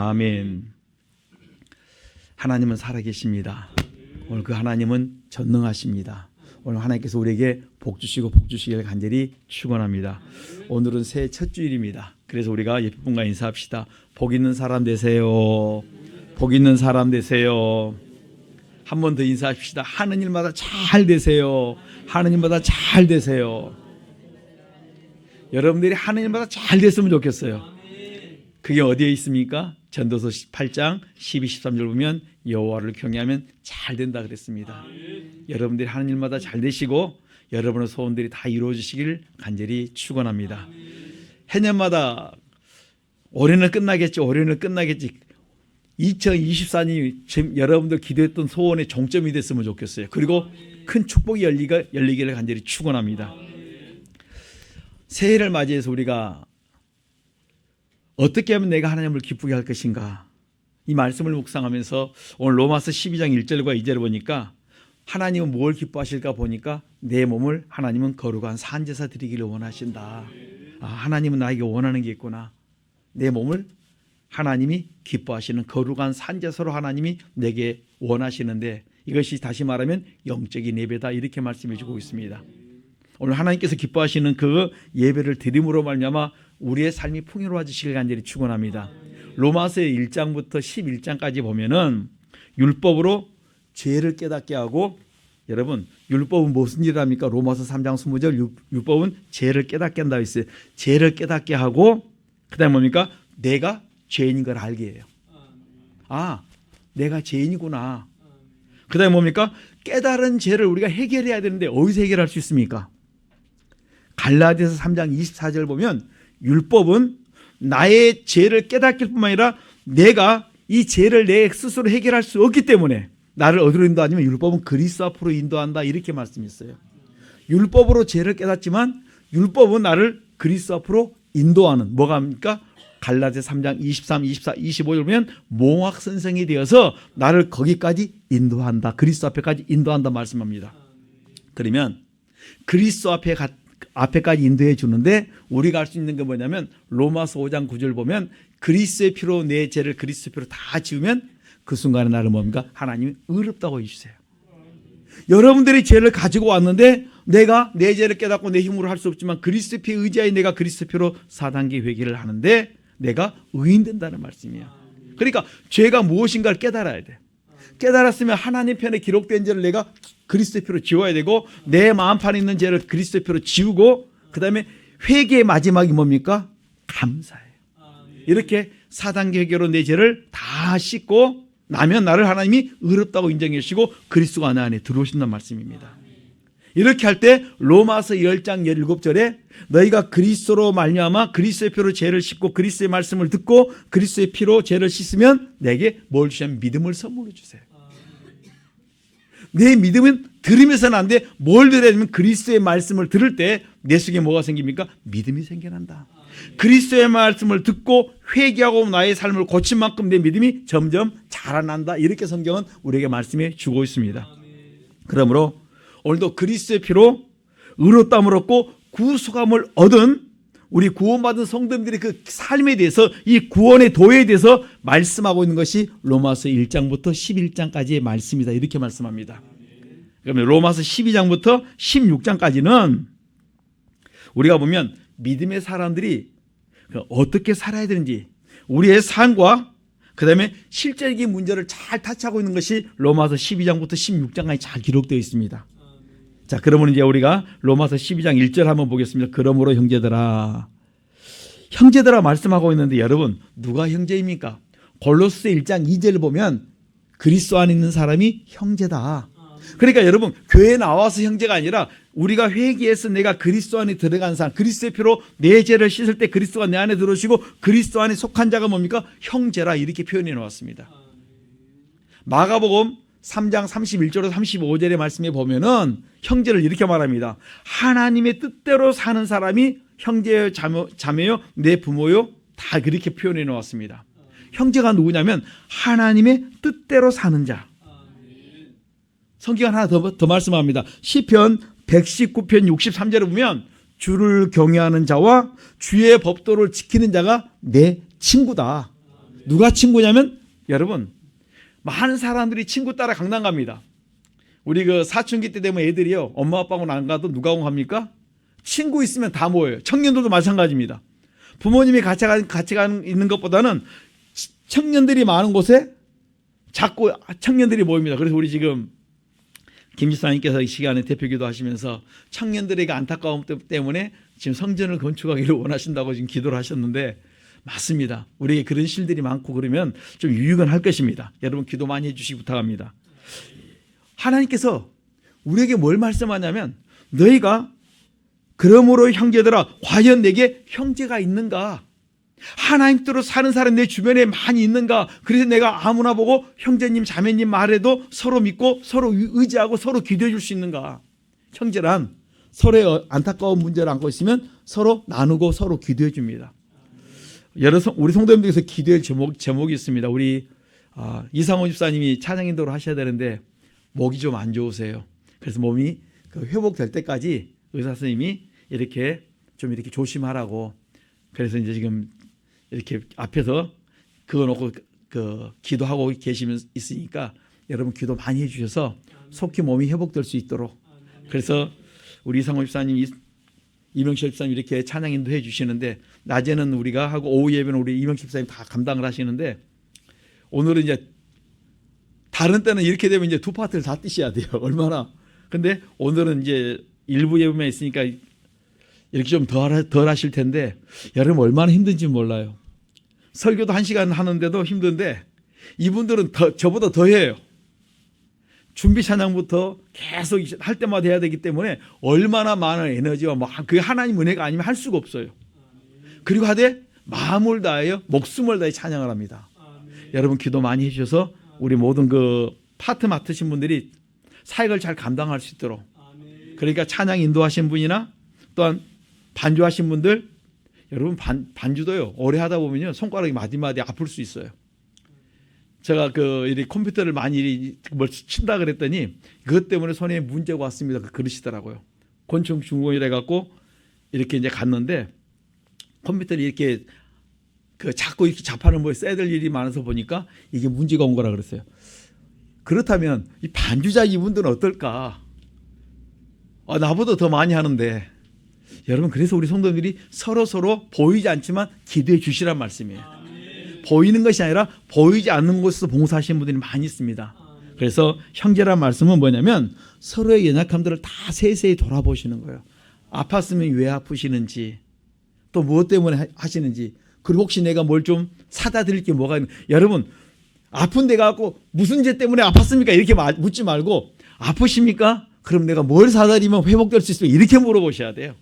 아멘. 하나님은 살아계십니다. 오늘 그 하나님은 전능하십니다. 오늘 하나님께서 우리에게 복 주시고 복 주시기를 간절히 축원합니다. 오늘은 새해 첫 주일입니다. 그래서 우리가 예쁜 분과 인사합시다. 복 있는 사람 되세요. 복 있는 사람 되세요. 한 번 더 인사합시다. 하는 일마다 잘 되세요. 하는 일마다 잘 되세요. 여러분들이 하는 일마다 잘 됐으면 좋겠어요. 그게 어디에 있습니까? 전도서 8장 12, 13절 보면 여호와를 경외하면 잘 된다 그랬습니다. 여러분들이 하는 일마다 잘 되시고 여러분의 소원들이 다 이루어지시길 간절히 축원합니다. 해년마다 올해는 끝나겠지, 올해는 끝나겠지. 2024년이 여러분들 기도했던 소원의 종점이 됐으면 좋겠어요. 그리고 큰 축복이 열리기를 간절히 축원합니다. 새해를 맞이해서 우리가 어떻게 하면 내가 하나님을 기쁘게 할 것인가, 이 말씀을 묵상하면서 오늘 로마서 12장 1절과 2절을 보니까 하나님은 뭘 기뻐하실까 보니까 내 몸을 하나님은 거룩한 산제사 드리기를 원하신다. 하나님은 나에게 원하는 게 있구나. 내 몸을 하나님이 기뻐하시는 거룩한 산제사로 하나님이 내게 원하시는데, 이것이 다시 말하면 영적인 예배다, 이렇게 말씀해 주고 있습니다. 오늘 하나님께서 기뻐하시는 그 예배를 드림으로 말미암아 우리의 삶이 풍요로워지시길 간절히 축원합니다. 로마서의 1장부터 11장까지 보면은 율법으로 죄를 깨닫게 하고, 여러분 율법은 무슨 일을 합니까? 로마서 3장 20절 율법은 죄를 깨닫게 한다고 했어요. 죄를 깨닫게 하고 그 다음에 뭡니까? 내가 죄인인 걸 알게 해요. 내가 죄인이구나. 그 다음에 뭡니까? 깨달은 죄를 우리가 해결해야 되는데 어디서 해결할 수 있습니까? 갈라디아서 3장 24절 보면 율법은 나의 죄를 깨닫길 뿐만 아니라 내가 이 죄를 내 스스로 해결할 수 없기 때문에 나를 어디로 인도하냐면 율법은 그리스도 앞으로 인도한다, 이렇게 말씀했어요. 율법으로 죄를 깨닫지만 율법은 나를 그리스도 앞으로 인도하는, 뭐가 합니까? 갈라디아서 3장 23, 24, 25절 보면 몽학선생이 되어서 나를 거기까지 인도한다, 그리스도 앞에까지 인도한다 말씀합니다. 그러면 그리스도 앞에까지 인도해 주는데 우리가 할 수 있는 게 뭐냐면 로마서 5장 9절 보면 그리스도의 피로 내 죄를 그리스도의 피로 다 지우면 그 순간에 나를 뭡니까? 하나님이 의롭다고 해주세요. 여러분들이 죄를 가지고 왔는데 내가 내 죄를 깨닫고 내 힘으로 할 수 없지만 그리스도의 피에 의지하여 내가 그리스도의 피로 4단계 회개를 하는데 내가 의인된다는 말씀이에요. 그러니까 죄가 무엇인가를 깨달아야 돼. 깨달았으면 하나님 편에 기록된 죄를 내가 그리스도의 피로 지워야 되고, 내 마음판에 있는 죄를 그리스도의 피로 지우고, 그 다음에 회개의 마지막이 뭡니까? 감사해요. 이렇게 4단계 회개로 내 죄를 다 씻고 나면 나를 하나님이 의롭다고 인정해 주시고 그리스도가 내 안에 들어오신다는 말씀입니다. 이렇게 할 때 로마서 10장 17절에 너희가 그리스도로 말미암아 그리스도의 피로 죄를 씻고 그리스도의 말씀을 듣고 그리스도의 피로 죄를 씻으면 내게 뭘 주시면 믿음을 선물로 주세요. 내 믿음은 들으면서는 안 돼. 뭘 들어야 되면 그리스도의 말씀을 들을 때 내 속에 뭐가 생깁니까? 믿음이 생겨난다. 그리스도의 말씀을 듣고 회개하고 나의 삶을 고친 만큼 내 믿음이 점점 자라난다, 이렇게 성경은 우리에게 말씀해 주고 있습니다. 그러므로 오늘도 그리스도의 피로 의롭다함을 얻고 구속함을 얻은 우리 구원받은 성도들의 그 삶에 대해서, 이 구원의 도에 대해서 말씀하고 있는 것이 로마서 1장부터 11장까지의 말씀이다, 이렇게 말씀합니다. 그러면 로마서 12장부터 16장까지는 우리가 보면 믿음의 사람들이 어떻게 살아야 되는지, 우리의 삶과 그 다음에 실제적인 문제를 잘 타치하고 있는 것이 로마서 12장부터 16장까지 잘 기록되어 있습니다. 자, 그러면 이제 우리가 로마서 12장 1절 한번 보겠습니다. 그러므로 형제들아 말씀하고 있는데, 여러분 누가 형제입니까? 골로새 1장 2절을 보면 그리스도 안에 있는 사람이 형제다. 그러니까 여러분 교회에 나와서 형제가 아니라 우리가 회개해서 내가 그리스도 안에 들어간 사람, 그리스도의 피로 내 죄를 씻을 때 그리스도가 내 안에 들어오시고 그리스도 안에 속한 자가 뭡니까? 형제라, 이렇게 표현해 놓았습니다. 마가복음 3장 31절로 35절의 말씀에 보면은 형제를 이렇게 말합니다. 하나님의 뜻대로 사는 사람이 형제요 자매요 내 부모요, 다 그렇게 표현해 놓았습니다. 형제가 누구냐면 하나님의 뜻대로 사는 자. 성경 하나 더 말씀합니다. 시편 119편 63절에 보면 주를 경외하는 자와 주의 법도를 지키는 자가 내 친구다. 누가 친구냐면 여러분 많은 사람들이 친구 따라 강남 갑니다. 우리 그 사춘기 때 되면 애들이요 엄마 아빠하고는 안 가도 누가 갑니까? 친구 있으면 다 모여요. 청년들도 마찬가지입니다. 부모님이 같이 있는 것보다는 청년들이 많은 곳에 자꾸 청년들이 모입니다. 그래서 우리 지금 김 지사님께서 이 시간에 대표기도 하시면서 청년들에게 안타까움 때문에 지금 성전을 건축하기를 원하신다고 지금 기도를 하셨는데 맞습니다. 우리에게 그런 실들이 많고 그러면 좀 유익은 할 것입니다. 여러분 기도 많이 해주시기 부탁합니다. 하나님께서 우리에게 뭘 말씀하냐면 너희가 그러므로 형제들아 과연 내게 형제가 있는가? 하나님 뜻대로 사는 사람 내 주변에 많이 있는가? 그래서 내가 아무나 보고 형제님 자매님 말해도 서로 믿고 서로 의지하고 서로 기도해 줄 수 있는가? 형제란 서로의 안타까운 문제를 안고 있으면 서로 나누고 서로 기도해 줍니다. 우리 성도님들께서 기도할 제목이 있습니다. 우리 이상호 집사님이 찬양 인도를 하셔야 되는데 목이 좀 안 좋으세요. 그래서 몸이 회복될 때까지 의사 선생님이 이렇게 조심하라고. 그래서 이제 지금 이렇게 앞에서 그거 놓고 기도하고 계시면 있으니까 여러분 기도 많이 해주셔서 속히 몸이 회복될 수 있도록. 그래서 우리 이상호 집사님, 이명실 집사님 이렇게 찬양 인도해 주시는데 낮에는 우리가 하고 오후 예배는 우리 이명실 집사님 다 감당을 하시는데 오늘은 이제 다른 때는 이렇게 되면 이제 두 파트를 다 뛰셔야 돼요. 얼마나. 근데 오늘은 이제 일부 예배만 있으니까 이렇게 좀 덜 하실 텐데 여러분 얼마나 힘든지 몰라요. 설교도 1시간 하는데도 힘든데 이분들은 저보다 더 해요. 준비 찬양부터 계속 할 때마다 해야 되기 때문에 얼마나 많은 에너지와 그 하나님 은혜가 아니면 할 수가 없어요. 그리고 하되 마음을 다하여 목숨을 다해 찬양을 합니다. 여러분 기도 많이 해주셔서 우리 모든 그 파트 맡으신 분들이 사역을 잘 감당할 수 있도록. 그러니까 찬양 인도하신 분이나 또한 반주하신 분들 여러분 반주도요 오래 하다 보면요 손가락이 마디마디 아플 수 있어요. 제가 이 컴퓨터를 많이 뭘 친다 그랬더니 그것 때문에 손에 문제가 왔습니다. 그러시더라고요. 권총 중공이라 갖고 이렇게 이제 갔는데 컴퓨터를 이렇게 자꾸 이렇게 잡하는 뭐 써야 될 일이 많아서 보니까 이게 문제가 온 거라 그랬어요. 그렇다면 이 반주자 이분들은 어떨까? 나보다 더 많이 하는데 여러분 그래서 우리 성도들이 서로 보이지 않지만 기도해 주시란 말씀이에요. 보이는 것이 아니라 보이지 않는 곳에서 봉사하시는 분들이 많이 있습니다. 그래서 형제란 말씀은 뭐냐면 서로의 연약함들을 다 세세히 돌아보시는 거예요. 아팠으면 왜 아프시는지 또 무엇 때문에 하시는지 그리고 혹시 내가 뭘 좀 사다 드릴 게 뭐가 있는 여러분 아픈 데 가고 무슨 죄 때문에 아팠습니까? 이렇게 묻지 말고 아프십니까? 그럼 내가 뭘 사다 드리면 회복될 수 있습니까? 이렇게 물어보셔야 돼요.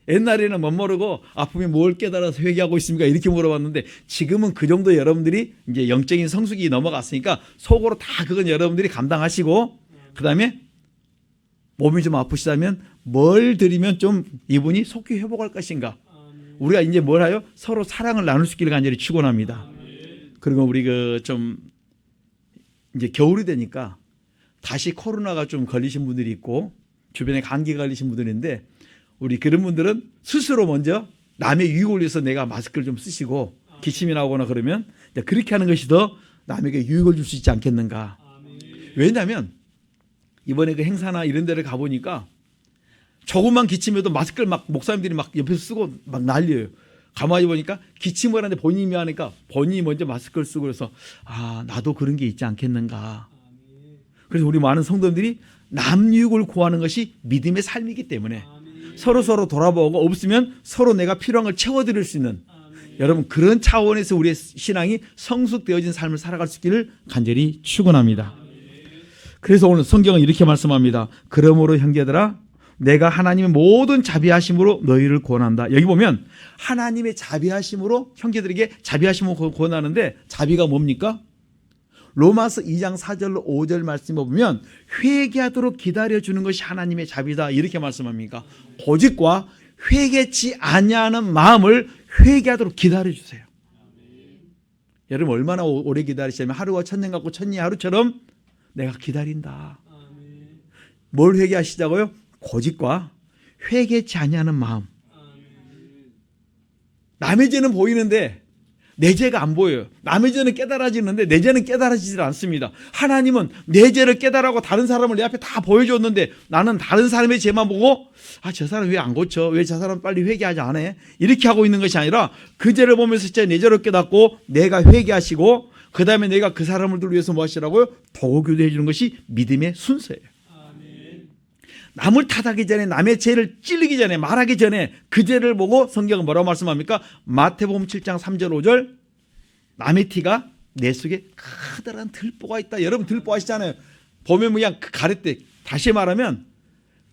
옛날에는 못 모르고 아픔이 뭘 깨달아서 회개하고 있습니까? 이렇게 물어봤는데 지금은 그 정도 여러분들이 이제 영적인 성숙이 넘어갔으니까 속으로 다 그건 여러분들이 감당하시고 그 다음에 몸이 좀 아프시다면 뭘 드리면 좀 이분이 속히 회복할 것인가? 우리가 이제 뭘 하요? 서로 사랑을 나눌 수 있기를 간절히 축원합니다. 그리고 우리 좀 이제 겨울이 되니까 다시 코로나가 좀 걸리신 분들이 있고 주변에 감기 걸리신 분들인데 우리 그런 분들은 스스로 먼저 남의 유익을 위해서 내가 마스크를 좀 쓰시고 기침이 나오거나 그러면 그렇게 하는 것이 더 남에게 유익을 줄 수 있지 않겠는가. 왜냐하면 이번에 그 행사나 이런 데를 가보니까 조금만 기침해도 마스크를 목사님들이 옆에서 쓰고 난리예요. 가만히 보니까 기침을 하는데 본인이 하니까 본인이 먼저 마스크를 쓰고 그래서 나도 그런 게 있지 않겠는가. 그래서 우리 많은 성도들이 남 유익을 구하는 것이 믿음의 삶이기 때문에 서로 돌아보고 없으면 서로 내가 필요한 걸 채워드릴 수 있는 여러분 그런 차원에서 우리의 신앙이 성숙되어진 삶을 살아갈 수 있기를 간절히 축원합니다. 그래서 오늘 성경은 이렇게 말씀합니다. 그러므로 형제들아 내가 하나님의 모든 자비하심으로 너희를 권한다. 여기 보면 하나님의 자비하심으로 형제들에게 자비하심을 권하는데 자비가 뭡니까? 로마서 2장 4절로 5절 말씀을 보면 회개하도록 기다려주는 것이 하나님의 자비다 이렇게 말씀합니까? 고집과 회개치 아니하는 마음을 회개하도록 기다려주세요. 여러분 얼마나 오래 기다리시냐면 하루가 천년 같고 천년이 하루처럼 내가 기다린다. 뭘 회개하시자고요? 고집과 회개치 아니하는 마음. 남의 죄는 보이는데 내 죄가 안 보여요. 남의 죄는 깨달아지는데 내 죄는 깨달아지질 않습니다. 하나님은 내 죄를 깨달아고 다른 사람을 내 앞에 다 보여줬는데 나는 다른 사람의 죄만 보고 저 사람 왜 안 고쳐? 왜 저 사람 빨리 회개하지 않아? 이렇게 하고 있는 것이 아니라 그 죄를 보면서 진짜 내 죄를 깨닫고 내가 회개하시고 그 다음에 내가 그 사람을 위해서 뭐 하시라고요? 도구 교도해 주는 것이 믿음의 순서예요. 남을 탓하기 전에 남의 죄를 찔리기 전에 말하기 전에 그 죄를 보고 성경은 뭐라고 말씀합니까? 마태복음 7장 3절 5절 남의 티가 내 속에 커다란 들보가 있다. 여러분 들보 아시잖아요. 보면 그냥 가래대. 다시 말하면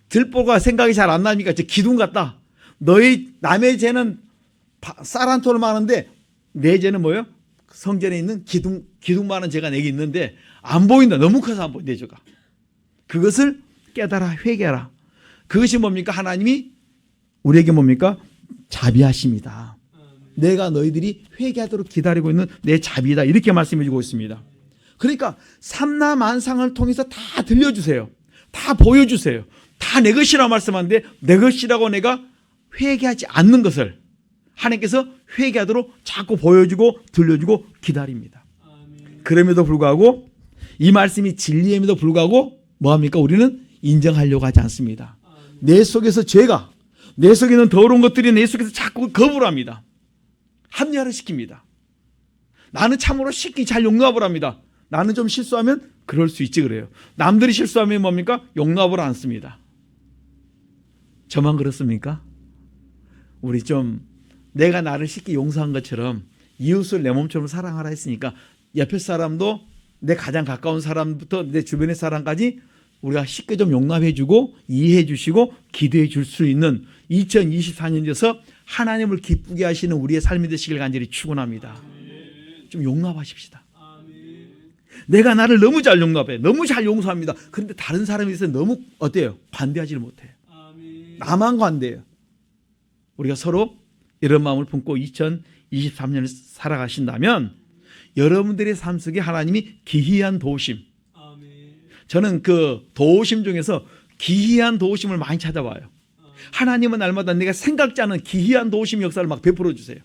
들보가 생각이 잘 안 나니까 기둥 같다. 너희 남의 죄는 쌀 한 톨 많은데 내 죄는 뭐예요? 성전에 있는 기둥 많은 죄가 내게 있는데 안 보인다. 너무 커서 안 보인다. 내 죄가. 그것을 깨달아 회개하라. 그것이 뭡니까? 하나님이 우리에게 뭡니까? 자비하십니다. 내가 너희들이 회개하도록 기다리고 있는 내 자비다. 이렇게 말씀해 주고 있습니다. 그러니까 삼라만상을 통해서 다 들려주세요. 다 보여주세요. 다 내 것이라고 말씀하는데 내 것이라고 내가 회개하지 않는 것을 하나님께서 회개하도록 자꾸 보여주고 들려주고 기다립니다. 그럼에도 불구하고 이 말씀이 진리임에도 불구하고 뭐합니까? 우리는 인정하려고 하지 않습니다. 내 속에서 죄가, 내 속에 있는 더러운 것들이 내 속에서 자꾸 거부를 합니다. 합리화를 시킵니다. 나는 참으로 쉽게 잘 용납을 합니다. 나는 좀 실수하면 그럴 수 있지 그래요. 남들이 실수하면 뭡니까? 용납을 안 씁니다. 저만 그렇습니까? 우리 좀 내가 나를 쉽게 용서한 것처럼 이웃을 내 몸처럼 사랑하라 했으니까 옆에 사람도 내 가장 가까운 사람부터 내 주변의 사람까지 우리가 쉽게 좀 용납해 주고 이해해 주시고 기도해 줄 수 있는 2024년 되어서 하나님을 기쁘게 하시는 우리의 삶이 되시길 간절히 축원합니다. 좀 용납하십시다. 내가 나를 너무 잘 용납해. 너무 잘 용서합니다. 그런데 다른 사람에 대해서 너무 어때요? 관대하지를 못해요. 나만 관대해요. 우리가 서로 이런 마음을 품고 2023년을 살아가신다면 여러분들의 삶 속에 하나님이 기이한 도우심, 저는 그 도우심 중에서 기이한 도우심을 많이 찾아봐요. 하나님은 날마다 내가 생각지 않은 기이한 도우심 역사를 막 베풀어 주세요.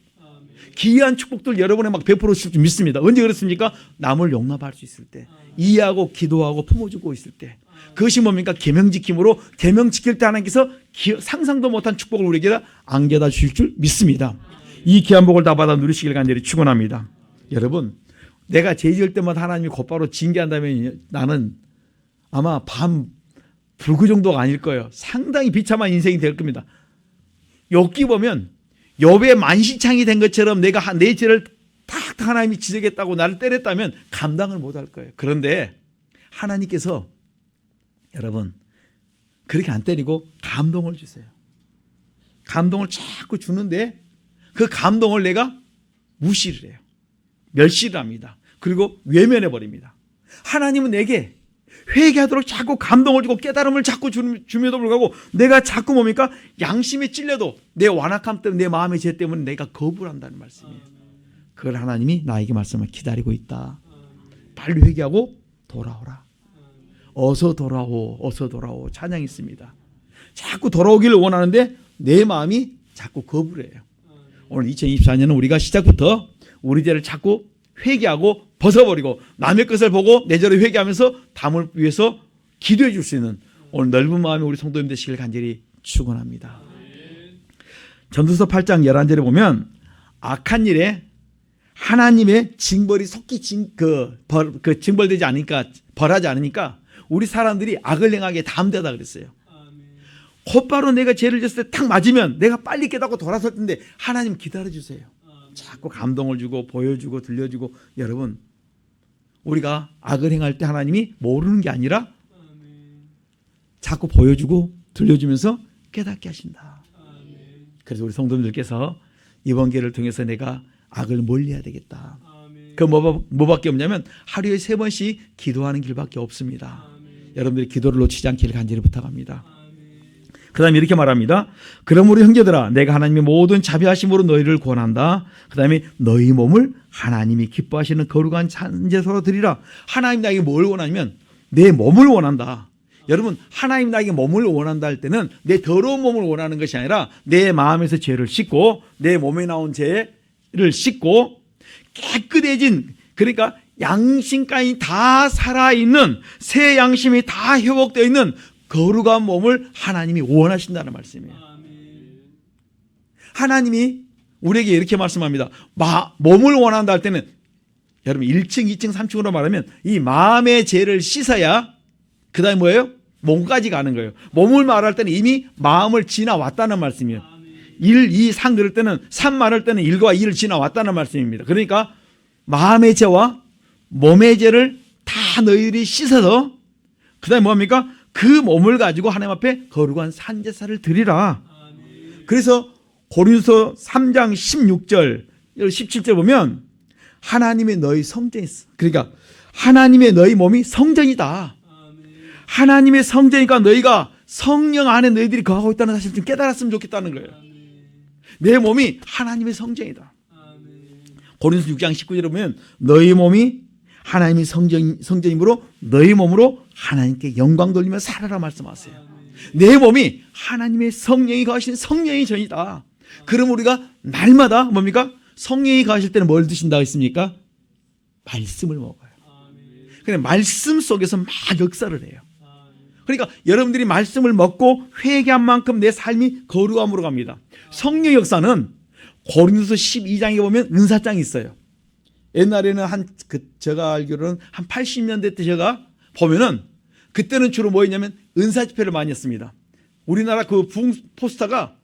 기이한 축복들 여러분에 막 베풀어 주실 줄 믿습니다. 언제 그렇습니까? 남을 용납할 수 있을 때, 이해하고 기도하고 품어주고 있을 때. 그것이 뭡니까? 계명 지킴으로 계명 지킬 때 하나님께서 상상도 못한 축복을 우리에게 안겨다 주실 줄 믿습니다. 이 귀한 복을 다 받아 누리시길 간절히 축원합니다. 여러분, 내가 죄 지을 때마다 하나님이 곧바로 징계한다면 나는 아마 밤 불구 정도가 아닐 거예요. 상당히 비참한 인생이 될 겁니다. 욥기 보면 욥의 만시창이 된 것처럼 내가 내 죄를 탁 하나님이 지적했다고 나를 때렸다면 감당을 못할 거예요. 그런데 하나님께서 여러분 그렇게 안 때리고 감동을 주세요. 감동을 자꾸 주는데 그 감동을 내가 무시를 해요. 멸시를 합니다. 그리고 외면해 버립니다. 하나님은 내게 회개하도록 자꾸 감동을 주고 깨달음을 자꾸 줌에도 불구하고 내가 자꾸 뭡니까? 양심에 찔려도 내 완악함 때문에 내 마음의 죄 때문에 내가 거부를 한다는 말씀이에요. 그걸 하나님이 나에게 말씀을 기다리고 있다. 빨리 회개하고 돌아오라. 어서 돌아오, 어서 돌아오. 찬양이 있습니다. 자꾸 돌아오기를 원하는데 내 마음이 자꾸 거부를 해요. 오늘 2024년은 우리가 시작부터 우리 죄를 자꾸 회개하고 벗어버리고 남의 것을 보고 내 죄를 회개하면서 담을 위해서 기도해 줄 수 있는 오늘 넓은 마음이 우리 성도님 되시길 간절히 축원합니다. 전도서 8장 11절에 보면 악한 일에 하나님의 징벌이 속히 징벌되지 않으니까 벌하지 않으니까 우리 사람들이 악을 행하기에 담대하다 그랬어요. 곧바로 내가 죄를 졌을 때 탁 맞으면 내가 빨리 깨닫고 돌아설 텐데 하나님 기다려주세요. 자꾸 감동을 주고 보여주고 들려주고. 여러분 우리가 악을 행할 때 하나님이 모르는 게 아니라 자꾸 보여주고 들려주면서 깨닫게 하신다. 그래서 우리 성도님들께서 이번 기회를 통해서 내가 악을 멀리해야 되겠다. 그 뭐밖에 없냐면 하루에 3번씩 기도하는 길밖에 없습니다. 여러분들이 기도를 놓치지 않기를 간절히 부탁합니다. 그 다음에 이렇게 말합니다. 그러므로 형제들아 내가 하나님의 모든 자비하심으로 너희를 권한다. 그 다음에 너희 몸을 하나님이 기뻐하시는 거룩한 산제사로 드리라. 하나님 나에게 뭘 원하냐면 내 몸을 원한다. 여러분 하나님 나에게 몸을 원한다 할 때는 내 더러운 몸을 원하는 것이 아니라 내 마음에서 죄를 씻고 내 몸에 나온 죄를 씻고 깨끗해진, 그러니까 양심까지 다 살아있는, 새 양심이 다 회복되어 있는 거룩한 몸을 하나님이 원하신다는 말씀이에요. 하나님이 우리에게 이렇게 말씀합니다. 몸을 원한다 할 때는 여러분 1층, 2층, 3층으로 말하면 이 마음의 죄를 씻어야 그 다음에 뭐예요? 몸까지 가는 거예요. 몸을 말할 때는 이미 마음을 지나왔다는 말씀이에요. 1, 2, 3 그럴 때는 3 말할 때는 1과 2를 지나왔다는 말씀입니다. 그러니까 마음의 죄와 몸의 죄를 다 너희들이 씻어서 그 다음에 뭡니까? 그 몸을 가지고 하나님 앞에 거룩한 산제사를 드리라. 그래서 고린도서 3장 16절 17절 보면 하나님의 너희 성전이 있어. 그러니까 하나님의 너희 몸이 성전이다. 하나님의 성전이니까 너희가 성령 안에 너희들이 거하고 있다는 사실을 좀 깨달았으면 좋겠다는 거예요. 내 몸이 하나님의 성전이다. 고린도서 6장 19절에 보면 너희 몸이 하나님의 성전이므로 너희 몸으로 하나님께 영광 돌리며 살아라 말씀하세요. 내 몸이 하나님의 성령이 거하시는 성령의 전이다. 그럼 우리가 날마다 뭡니까? 성령이 거하실 때는 뭘 드신다고 했습니까? 말씀을 먹어요. 근데 말씀 속에서 막 역사를 해요. 그러니까 여러분들이 말씀을 먹고 회개한 만큼 내 삶이 거룩함으로 갑니다. 성령 역사는 고린도서 12장에 보면 은사장이 있어요. 옛날에는 제가 알기로는 한 80년대 때 제가 보면은 그때는 주로 뭐였냐면 은사 집회를 많이 했습니다. 우리나라 그 포스터가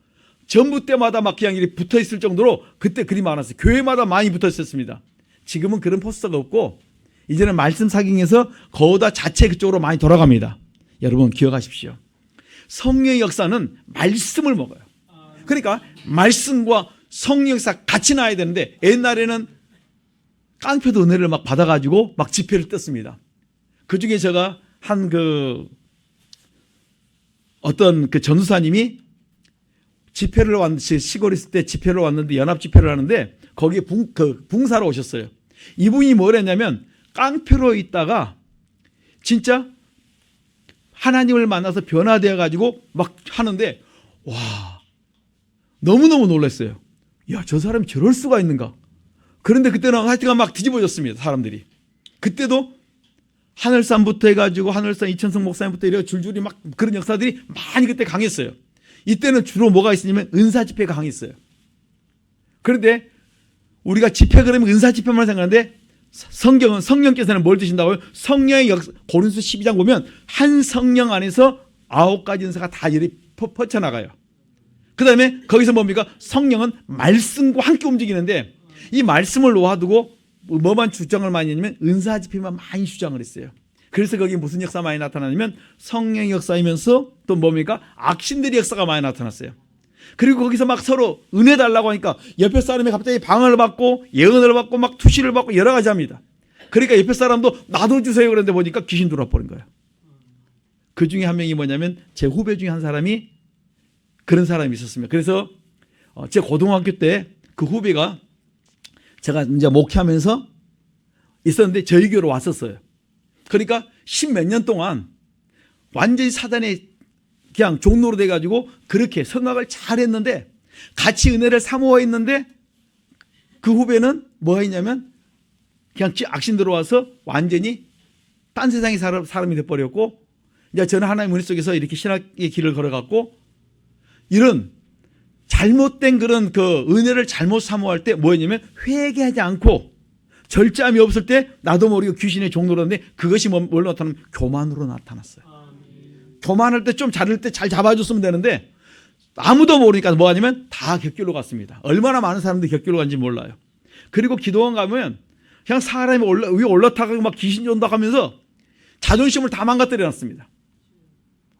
전부 때마다 막 그냥 이렇게 붙어 있을 정도로 그때 그리 많았어요. 교회마다 많이 붙어 있었습니다. 지금은 그런 포스터가 없고 이제는 말씀 사경에서 거기다 자체 그쪽으로 많이 돌아갑니다. 여러분 기억하십시오. 성령의 역사는 말씀을 먹어요. 그러니까 말씀과 성령 역사 같이 나야 되는데 옛날에는 깡패도 은혜를 막 받아가지고 막 집회를 떴습니다. 그 중에 제가 어떤 그 전도사님이 집회를 왔는데 시골에 있을 때 집회를 왔는데 연합 집회를 하는데 거기에 붕사로 오셨어요. 이분이 뭘 했냐면 깡패로 있다가 진짜 하나님을 만나서 변화되어 가지고 막 하는데 와 너무너무 놀랐어요. 야, 저 사람이 저럴 수가 있는가. 그런데 그때는 하여튼간 막 뒤집어졌습니다. 사람들이. 그때도 하늘산부터 해가지고 하늘산 이천성 목사님부터 이래 줄줄이 막 그런 역사들이 많이 그때 강했어요. 이때는 주로 뭐가 있으냐면 은사 집회가 강했어요. 그런데 우리가 집회 그러면 은사 집회만 생각하는데 성경은 성령께서는 뭘 드신다고요? 성령의 고린도서 12장 보면 한 성령 안에서 9가지 은사가 다 이렇게 퍼쳐나가요. 그 다음에 거기서 뭡니까? 성령은 말씀과 함께 움직이는데 이 말씀을 놓아두고 뭐만 주장을 많이 했냐면 은사 집회만 많이 주장을 했어요. 그래서 거기 무슨 역사 많이 나타나냐면 성령의 역사이면서 또 뭡니까? 악신들의 역사가 많이 나타났어요. 그리고 거기서 막 서로 은혜 달라고 하니까 옆에 사람이 갑자기 방언을 받고 예언을 받고 막 투시를 받고 여러 가지 합니다. 그러니까 옆에 사람도 나도 주세요 그랬는데 보니까 귀신 들어와 버린 거예요. 그 중에 한 명이 뭐냐면 제 후배 중에 한 사람이 그런 사람이 있었습니다. 그래서 제 고등학교 때 그 후배가 제가 이제 목회하면서 있었는데 저희 교회로 왔었어요. 그러니까 10몇 년 동안 완전히 사단의 그냥 종로로 돼가지고 그렇게 성악을 잘했는데 같이 은혜를 사모했는데 그 후배는 뭐 했냐면 그냥 악신 들어와서 완전히 딴 세상의 사람이 돼버렸고 이제 저는 하나님의 은혜 속에서 이렇게 신학의 길을 걸어갔고 이런 잘못된 그런 그 은혜를 잘못 사모할 때 뭐였냐면 회개하지 않고 절제함이 없을 때 나도 모르게 귀신의 종로라는데 그것이 뭘로 나타나면 교만으로 나타났어요. 교만할 때 좀 자를 때 잘 잡아줬으면 되는데 아무도 모르니까 뭐 하냐면 다 격길로 갔습니다. 얼마나 많은 사람들이 격길로 간지 몰라요. 그리고 기도원 가면 그냥 사람이 위에 올라타고 막 귀신 존다 하면서 자존심을 다 망가뜨려 놨습니다.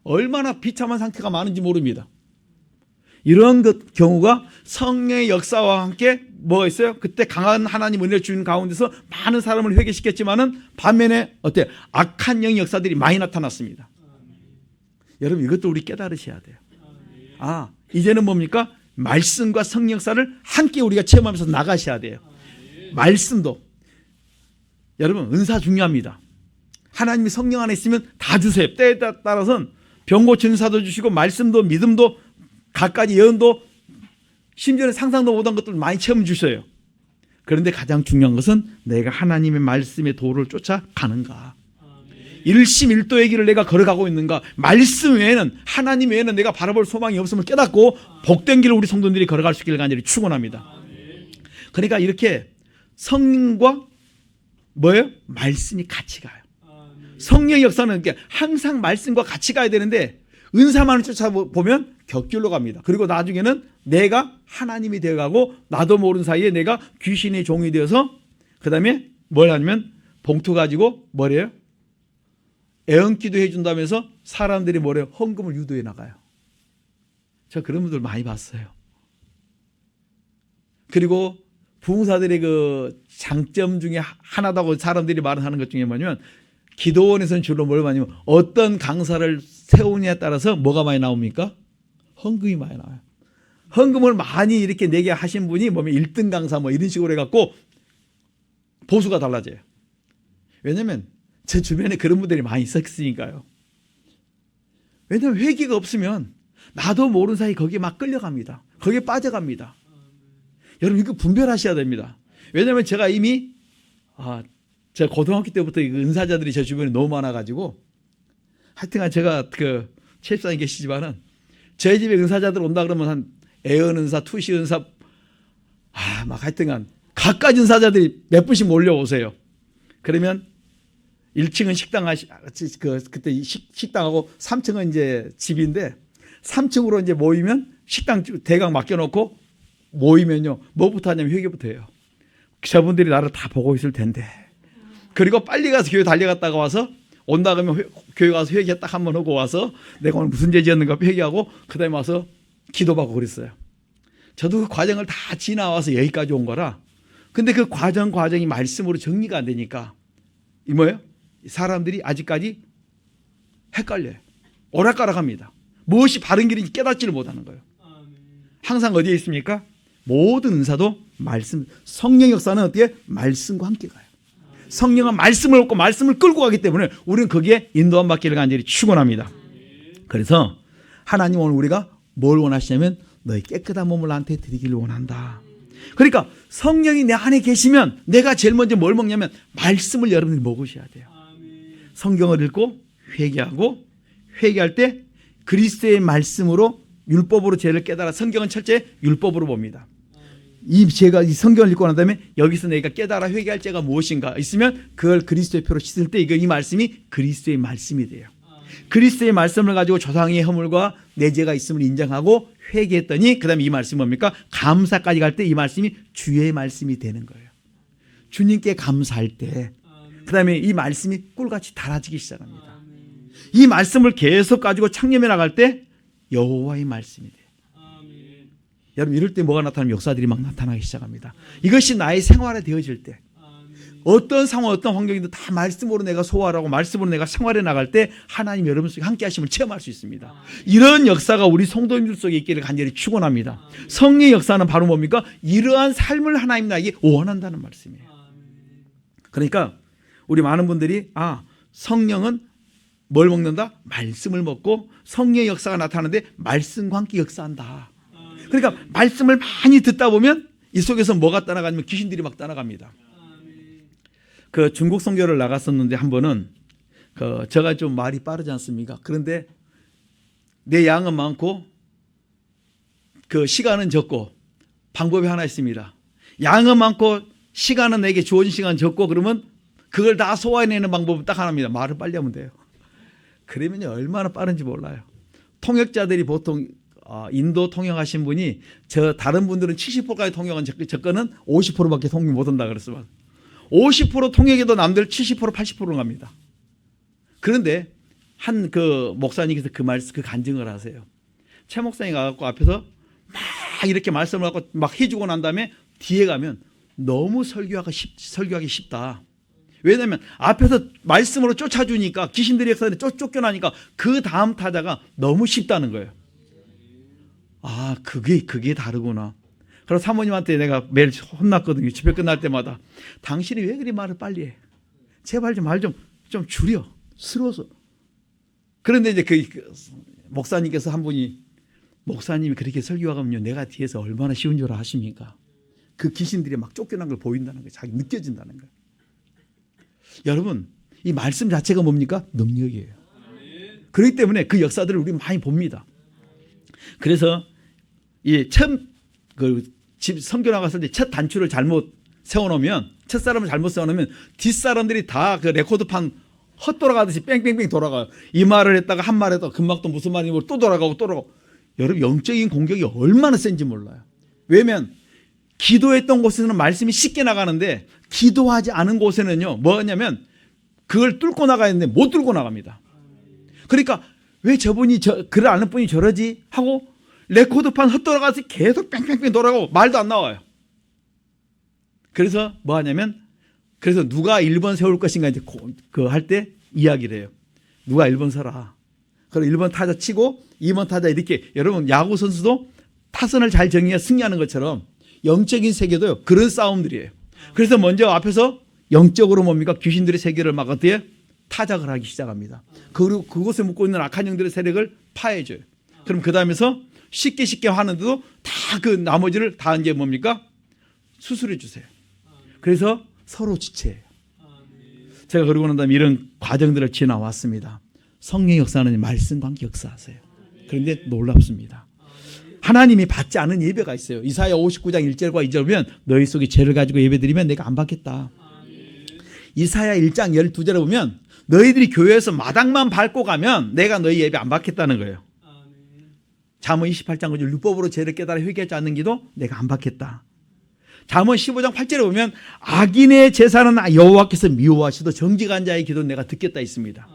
얼마나 비참한 상태가 많은지 모릅니다. 이런 경우가 성령의 역사와 함께 뭐가 있어요? 그때 강한 하나님 은혜를 주는 가운데서 많은 사람을 회개시켰지만은 반면에 어때? 악한 영의 역사들이 많이 나타났습니다. 여러분 이것도 우리 깨달으셔야 돼요. 이제는 뭡니까? 말씀과 성령 역사를 함께 우리가 체험하면서 나가셔야 돼요. 말씀도 여러분 은사 중요합니다. 하나님이 성령 안에 있으면 다 주세요. 때에 따라서는 병 고치는 사도 주시고 말씀도 믿음도 갖가지 예언도 심지어는 상상도 못한 것들 많이 체험 주셔요. 그런데 가장 중요한 것은 내가 하나님의 말씀의 도를 쫓아가는가. 일심일도의 길을 내가 걸어가고 있는가. 말씀 외에는, 하나님 외에는 내가 바라볼 소망이 없음을 깨닫고 복된 길을 우리 성도들이 걸어갈 수 있기를 간절히 축원합니다. 그러니까 이렇게 성령과 뭐예요? 말씀이 같이 가요. 성령의 역사는 항상 말씀과 같이 가야 되는데 은사만을 쫓아보면 격길로 갑니다. 그리고 나중에는 내가 하나님이 되어가고 나도 모르는 사이에 내가 귀신의 종이 되어서 그 다음에 뭘 하냐면 봉투 가지고 뭐래요? 애언기도 해준다면서 사람들이 뭐래요? 헌금을 유도해 나가요. 저 그런 분들 많이 봤어요. 그리고 부흥사들의 그 장점 중에 하나다고 사람들이 말하는 것 중에 뭐냐면 기도원에서는 주로 뭘 많이 하냐면 어떤 강사를 세우느냐에 따라서 뭐가 많이 나옵니까? 헌금이 많이 나와요. 헌금을 많이 이렇게 내게 하신 분이 뭐면 1등 강사 뭐 이런 식으로 해갖고 보수가 달라져요. 왜냐면 제 주변에 그런 분들이 많이 있었으니까요. 왜냐면 회개가 없으면 나도 모르는 사이 거기에 막 끌려갑니다. 거기에 빠져갑니다. 여러분 이거 분별하셔야 됩니다. 왜냐면 제가 이미 제가 고등학교 때부터 은사자들이 제 주변에 너무 많아가지고 하여튼간 제가 그 칩사에 계시지만은 제 집에 은사자들 온다 그러면 한 애언 은사, 투시 은사 막 하여튼간 각가지 은사자들이 몇 분씩 몰려오세요. 그러면 1층은 식당 그때 식당하고 3층은 이제 집인데 3층으로 이제 모이면 식당 대강 맡겨놓고 모이면요 뭐부터 하냐면 회개부터 해요. 저분들이 나를 다 보고 있을 텐데. 그리고 빨리 가서 교회 달려갔다가 와서 온다 그러면 교회 가서 회개 딱 한번 하고 와서 내가 오늘 무슨 죄 지었는가 회개하고 그 다음에 와서 기도받고 그랬어요. 저도 그 과정을 다 지나와서 여기까지 온 거라. 근데 그 과정이 말씀으로 정리가 안 되니까 이 뭐예요? 사람들이 아직까지 헷갈려요. 오락가락합니다. 무엇이 바른 길인지 깨닫지를 못하는 거예요. 항상 어디에 있습니까? 모든 은사도 말씀, 성령 역사는 어떻게? 말씀과 함께 가요. 성령은 말씀을 얻고 말씀을 끌고 가기 때문에 우리는 거기에 인도함 받기를 간절히 축원합니다. 그래서 하나님 오늘 우리가 뭘 원하시냐면 너희 깨끗한 몸을 나한테 드리기를 원한다. 그러니까 성령이 내 안에 계시면 내가 제일 먼저 뭘 먹냐면 말씀을 여러분들이 먹으셔야 돼요. 성경을 읽고 회개하고 회개할 때 그리스도의 말씀으로 율법으로 죄를 깨달아 성경은 철저히 율법으로 봅니다. 이 성경을 읽고 난 다음에 여기서 내가 깨달아 회개할 죄가 무엇인가 있으면 그걸 그리스도의 표로 씻을 때 이 말씀이 그리스도의 말씀이 돼요. 그리스도의 말씀을 가지고 조상의 허물과 내 죄가 있음을 인정하고 회개했더니 그 다음에 이 말씀이 뭡니까? 감사까지 갈 때 이 말씀이 주의 말씀이 되는 거예요. 주님께 감사할 때 그 다음에 이 말씀이 꿀같이 달아지기 시작합니다. 이 말씀을 계속 가지고 창념해 나갈 때 여호와의 말씀이 돼요. 여러분 이럴 때 뭐가 나타나면 역사들이 막 나타나기 시작합니다. 이것이 나의 생활에 되어질 때 어떤 상황 어떤 환경이든 다 말씀으로 내가 소화하고 말씀으로 내가 생활해 나갈 때 하나님 여러분 속에 함께 하심을 체험할 수 있습니다. 이런 역사가 우리 성도님들 속에 있기를 간절히 축원합니다. 성령의 역사는 바로 뭡니까? 이러한 삶을 하나님 나에게 원한다는 말씀이에요. 그러니까 우리 많은 분들이 성령은 뭘 먹는다? 말씀을 먹고 성령의 역사가 나타나는데 말씀과 함께 역사한다. 그러니까 말씀을 많이 듣다 보면 이 속에서 뭐가 따라가냐면 귀신들이 막 따라갑니다. 그 중국 선교를 나갔었는데 한 번은 제가 좀 말이 빠르지 않습니까? 그런데 내 양은 많고 그 시간은 적고 방법이 하나 있습니다. 양은 많고 시간은 내게 주어진 시간 적고 그러면 그걸 다 소화해내는 방법은 딱 하나입니다. 말을 빨리 하면 돼요. 그러면 얼마나 빠른지 몰라요. 통역자들이 보통 인도 통역하신 분이 다른 분들은 70%까지 통역은 저 거는 50%밖에 통역 못한다 그랬어요. 50% 통역에도 남들 70% 80%로 갑니다. 그런데 한 그 목사님께서 그 간증을 하세요. 최 목사님 가갖고 앞에서 막 이렇게 말씀을 하고 막 해주고 난 다음에 뒤에 가면 너무 설교하기 쉽다. 왜냐하면 앞에서 말씀으로 쫓아주니까 귀신들이 역사에 쫓겨나니까 그 다음 타자가 너무 쉽다는 거예요. 그게 다르구나. 그래서 사모님한테 내가 매일 혼났거든요. 집회 끝날 때마다. 당신이 왜 그리 말을 빨리 해? 제발 좀 말 좀 줄여. 스러워서. 그런데 이제 그 목사님께서 한 분이 목사님이 그렇게 설교하면요 내가 뒤에서 얼마나 쉬운 줄 아십니까? 그 귀신들이 막 쫓겨난 걸 보인다는 거예요. 자기 느껴진다는 거예요. 여러분, 이 말씀 자체가 뭡니까? 능력이에요. 그렇기 때문에 그 역사들을 우리 많이 봅니다. 그래서 이 처음 집 성교 나갔을 때 첫 단추를 잘못 세워놓으면, 첫 사람을 잘못 세워놓으면 뒷사람들이 다 그 레코드판 헛돌아가듯이 뺑뺑뺑 돌아가요. 이 말을 했다가 한 말 했다가 금방 또 무슨 말인지 모르고 또 돌아가고 또 돌아가고. 여러분, 영적인 공격이 얼마나 센지 몰라요. 왜냐면 기도했던 곳에서는 말씀이 쉽게 나가는데 기도하지 않은 곳에는요, 뭐냐면 그걸 뚫고 나가야 되는데 못 뚫고 나갑니다. 그러니까 왜 저분이 글을 아는 분이 저러지 하고 레코드판 헛돌아가서 계속 뺑뺑뺑 돌아가고 말도 안 나와요. 그래서 뭐 하냐면, 그래서 누가 1번 세울 것인가 이제 그 할 때 이야기를 해요. 누가 1번 서라. 그리고 1번 타자 치고 2번 타자 이렇게. 여러분, 야구 선수도 타선을 잘 정해야 승리하는 것처럼 영적인 세계도요, 그런 싸움들이에요. 그래서 먼저 앞에서 영적으로 뭡니까? 귀신들의 세계를 막 어떻게 타작을 하기 시작합니다. 그리고 그곳에 묵고 있는 악한 영들의 세력을 파해줘요. 그럼 그 다음에서 쉽게 하는데도 다 그 나머지를 다 이제 뭡니까? 수술해 주세요. 그래서 서로 지체해요. 제가 그러고 난 다음에 이런 과정들을 지나왔습니다. 성령의 역사는 말씀과 함께 역사하세요. 그런데 놀랍습니다. 하나님이 받지 않은 예배가 있어요. 이사야 59장 1절과 2절 보면 너희 속에 죄를 가지고 예배드리면 내가 안 받겠다. 이사야 1장 12절에 보면 너희들이 교회에서 마당만 밟고 가면 내가 너희 예배 안 받겠다는 거예요. 잠언 28장 9절 율법으로 죄를 깨달아 회개하지 않는 기도 내가 안 받겠다. 잠언 15장 8절에 보면 악인의 제사는 여호와께서 미워하시도 정직한 자의 기도는 내가 듣겠다 있습니다.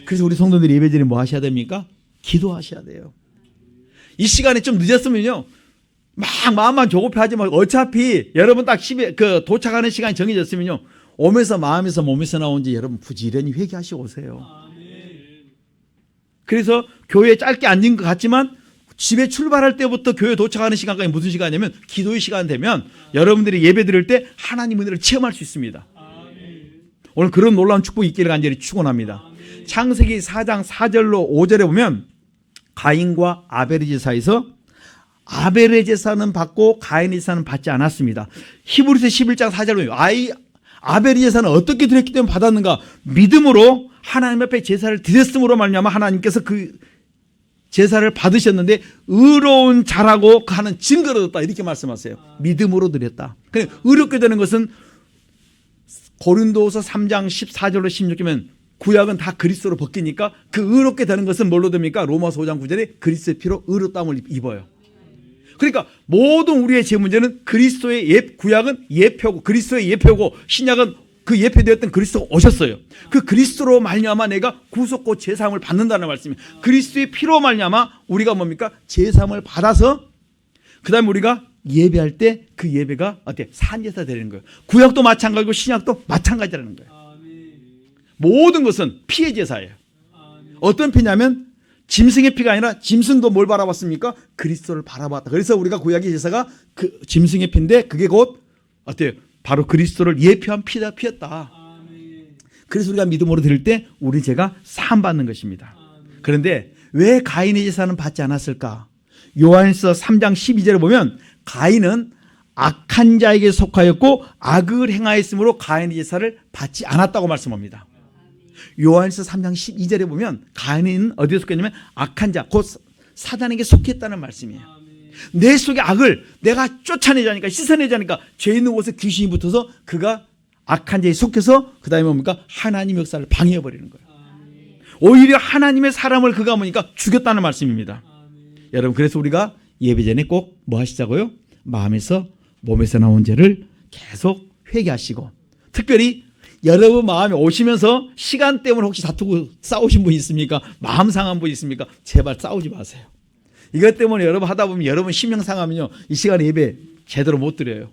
그래서 우리 성도들이 예배드리면 뭐 하셔야 됩니까? 기도하셔야 돼요. 이 시간에 좀 늦었으면요, 막 마음만 조급해 하지 말고 어차피 여러분 딱 도착하는 시간이 정해졌으면요, 오면서 마음에서 몸에서 나온지 여러분 부지런히 회개하시고 오세요. 그래서 교회에 짧게 앉은 것 같지만 집에 출발할 때부터 교회 도착하는 시간까지 무슨 시간이냐면 기도의 시간 되면 여러분들이 예배 드릴 때 하나님 은혜를 체험할 수 있습니다. 오늘 그런 놀라운 축복이 있기를 간절히 축원합니다. 창세기 4장 4절로 5절에 보면 가인과 아벨의 제사에서 아벨의 제사는 받고 가인의 제사는 받지 않았습니다. 히브리서 11장 4절에 보면 아벨의 제사는 어떻게 드렸기 때문에 받았는가? 믿음으로 하나님 앞에 제사를 드렸음으로 말미암아 하나님께서 그 제사를 받으셨는데 의로운 자라고 하는 증거를 얻었다 이렇게 말씀하세요. 믿음으로 드렸다. 그래, 의롭게 되는 것은 고린도후서 3장 14절로 16절이면 구약은 다 그리스도로 벗기니까 그 의롭게 되는 것은 뭘로 됩니까? 로마서 5장 9절에 그리스도의 피로 의롭다함을 입어요. 그러니까 모든 우리의 제 문제는 그리스도의 구약은 예표고 그리스도의 예표고 신약은 그 예표되었던 그리스도가 오셨어요. 그 그리스도로 말미암아 내가 구속고 제사함을 받는다는 말씀이에요. 그리스도의 피로 말미암아 우리가 뭡니까? 제사함을 받아서 그 다음에 우리가 예배할 때 그 예배가 어때? 산제사 되는 거예요. 구약도 마찬가지고 신약도 마찬가지라는 거예요. 모든 것은 피의 제사예요. 어떤 피냐면 짐승의 피가 아니라 짐승도 뭘 바라봤습니까? 그리스도를 바라봤다. 그래서 우리가 구약의 제사가 그 짐승의 피인데 그게 곧 어때요? 바로 그리스도를 예표한 피였다. 그래서 우리가 믿음으로 드릴 때 우리 죄가 사함받는 것입니다. 그런데 왜 가인의 제사는 받지 않았을까? 요한일서 3장 12절에 보면 가인은 악한 자에게 속하였고 악을 행하였으므로 가인의 제사를 받지 않았다고 말씀합니다. 요한일서 3장 12절에 보면 가인은 어디에 속했냐면 악한 자, 곧 사단에게 속했다는 말씀이에요. 내 속의 악을 내가 쫓아내자니까 씻어내자니까 죄 있는 곳에 귀신이 붙어서 그가 악한 자에 속해서 그 다음에 뭡니까? 하나님의 역사를 방해해버리는 거예요. 오히려 하나님의 사람을 그가 뭐니까 죽였다는 말씀입니다. 여러분, 그래서 우리가 예배 전에 꼭 뭐 하시자고요? 마음에서 몸에서 나온 죄를 계속 회개하시고, 특별히 여러분 마음에 오시면서 시간 때문에 혹시 다투고 싸우신 분 있습니까? 마음 상한 분 있습니까? 제발 싸우지 마세요. 이것 때문에 여러분 하다 보면 여러분 심령 상하면요 이 시간에 예배 제대로 못 드려요.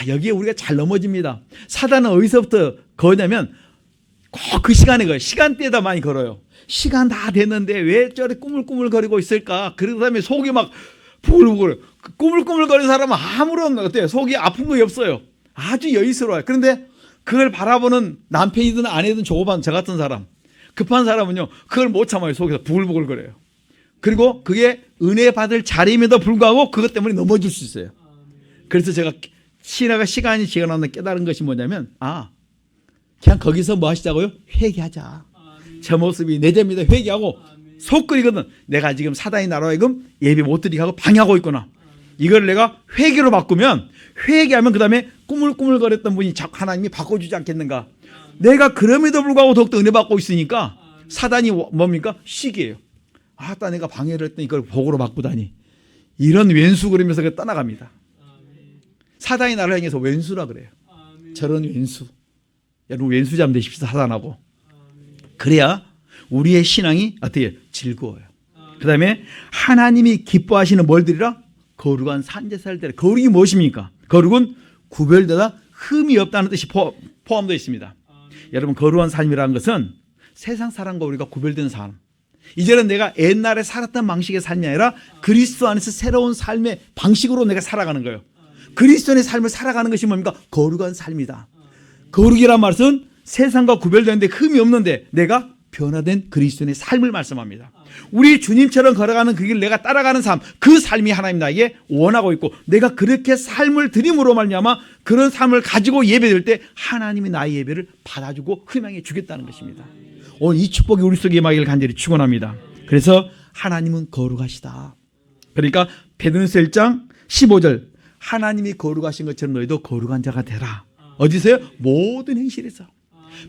여기에 우리가 잘 넘어집니다. 사단은 어디서부터 거냐면 꼭 그 시간에 거예요. 시간대에다 많이 걸어요. 시간 다 됐는데 왜 저리 꾸물꾸물거리고 있을까? 그런 다음에 속이 막 부글부글 꾸물꾸물거리는 사람은 아무런 어때요? 속이 아픈 거 없어요. 아주 여유스러워요. 그런데 그걸 바라보는 남편이든 아내든 조급한 저 같은 사람, 급한 사람은요 그걸 못 참아요. 속에서 부글부글거려요. 그리고 그게 은혜 받을 자리임에도 불구하고 그것 때문에 넘어질 수 있어요. 그래서 제가 신화가 시간이 지나가는 깨달은 것이 뭐냐면 그냥 거기서 뭐 하시자고요? 회개하자. 저 모습이 내 죄입니다. 회개하고 속 끓이거든. 내가 지금 사단이 나로 하여금 예배 못 드리게 하고 방해하고 있구나. 이걸 내가 회개로 바꾸면, 회개하면 그 다음에 꾸물꾸물거렸던 분이 하나님이 바꿔주지 않겠는가. 내가 그럼에도 불구하고 더욱더 은혜 받고 있으니까 사단이 뭡니까? 시기예요. 내가 방해를 했더니 이걸 복으로 바꾸다니. 이런 왼수 그러면서 떠나갑니다. 사단이 나를 향해서 왼수라 그래요. 저런 왼수. 여러분 왼수 잠 되십시오. 사단하고. 그래야 우리의 신앙이 어떻게 즐거워요. 그 다음에 하나님이 기뻐하시는 뭘 드리라? 거룩한 산제사를 드리라. 거룩이 무엇입니까? 거룩은 구별되다 흠이 없다는 뜻이 포함되어 있습니다. 여러분 거룩한 삶이라는 것은 세상 사람과 우리가 구별된 삶. 이제는 내가 옛날에 살았던 방식의 삶이 아니라 그리스도 안에서 새로운 삶의 방식으로 내가 살아가는 거예요. 그리스도의 삶을 살아가는 것이 뭡니까? 거룩한 삶이다. 거룩이란 말은 세상과 구별되는데 흠이 없는데 내가 변화된 그리스도의 삶을 말씀합니다. 우리 주님처럼 걸어가는 그 길 내가 따라가는 삶, 그 삶이 하나님 나에게 원하고 있고 내가 그렇게 삶을 드림으로 말미암아 그런 삶을 가지고 예배드릴 때 하나님이 나의 예배를 받아주고 흠양해 주겠다는 것입니다. 오늘 이 축복이 우리 속에 임하기를 간절히 축원합니다. 그래서 하나님은 거룩하시다. 그러니까 베드로서 1장 15절 하나님이 거룩하신 것처럼 너희도 거룩한 자가 되라. 어디서요? 모든 행실에서.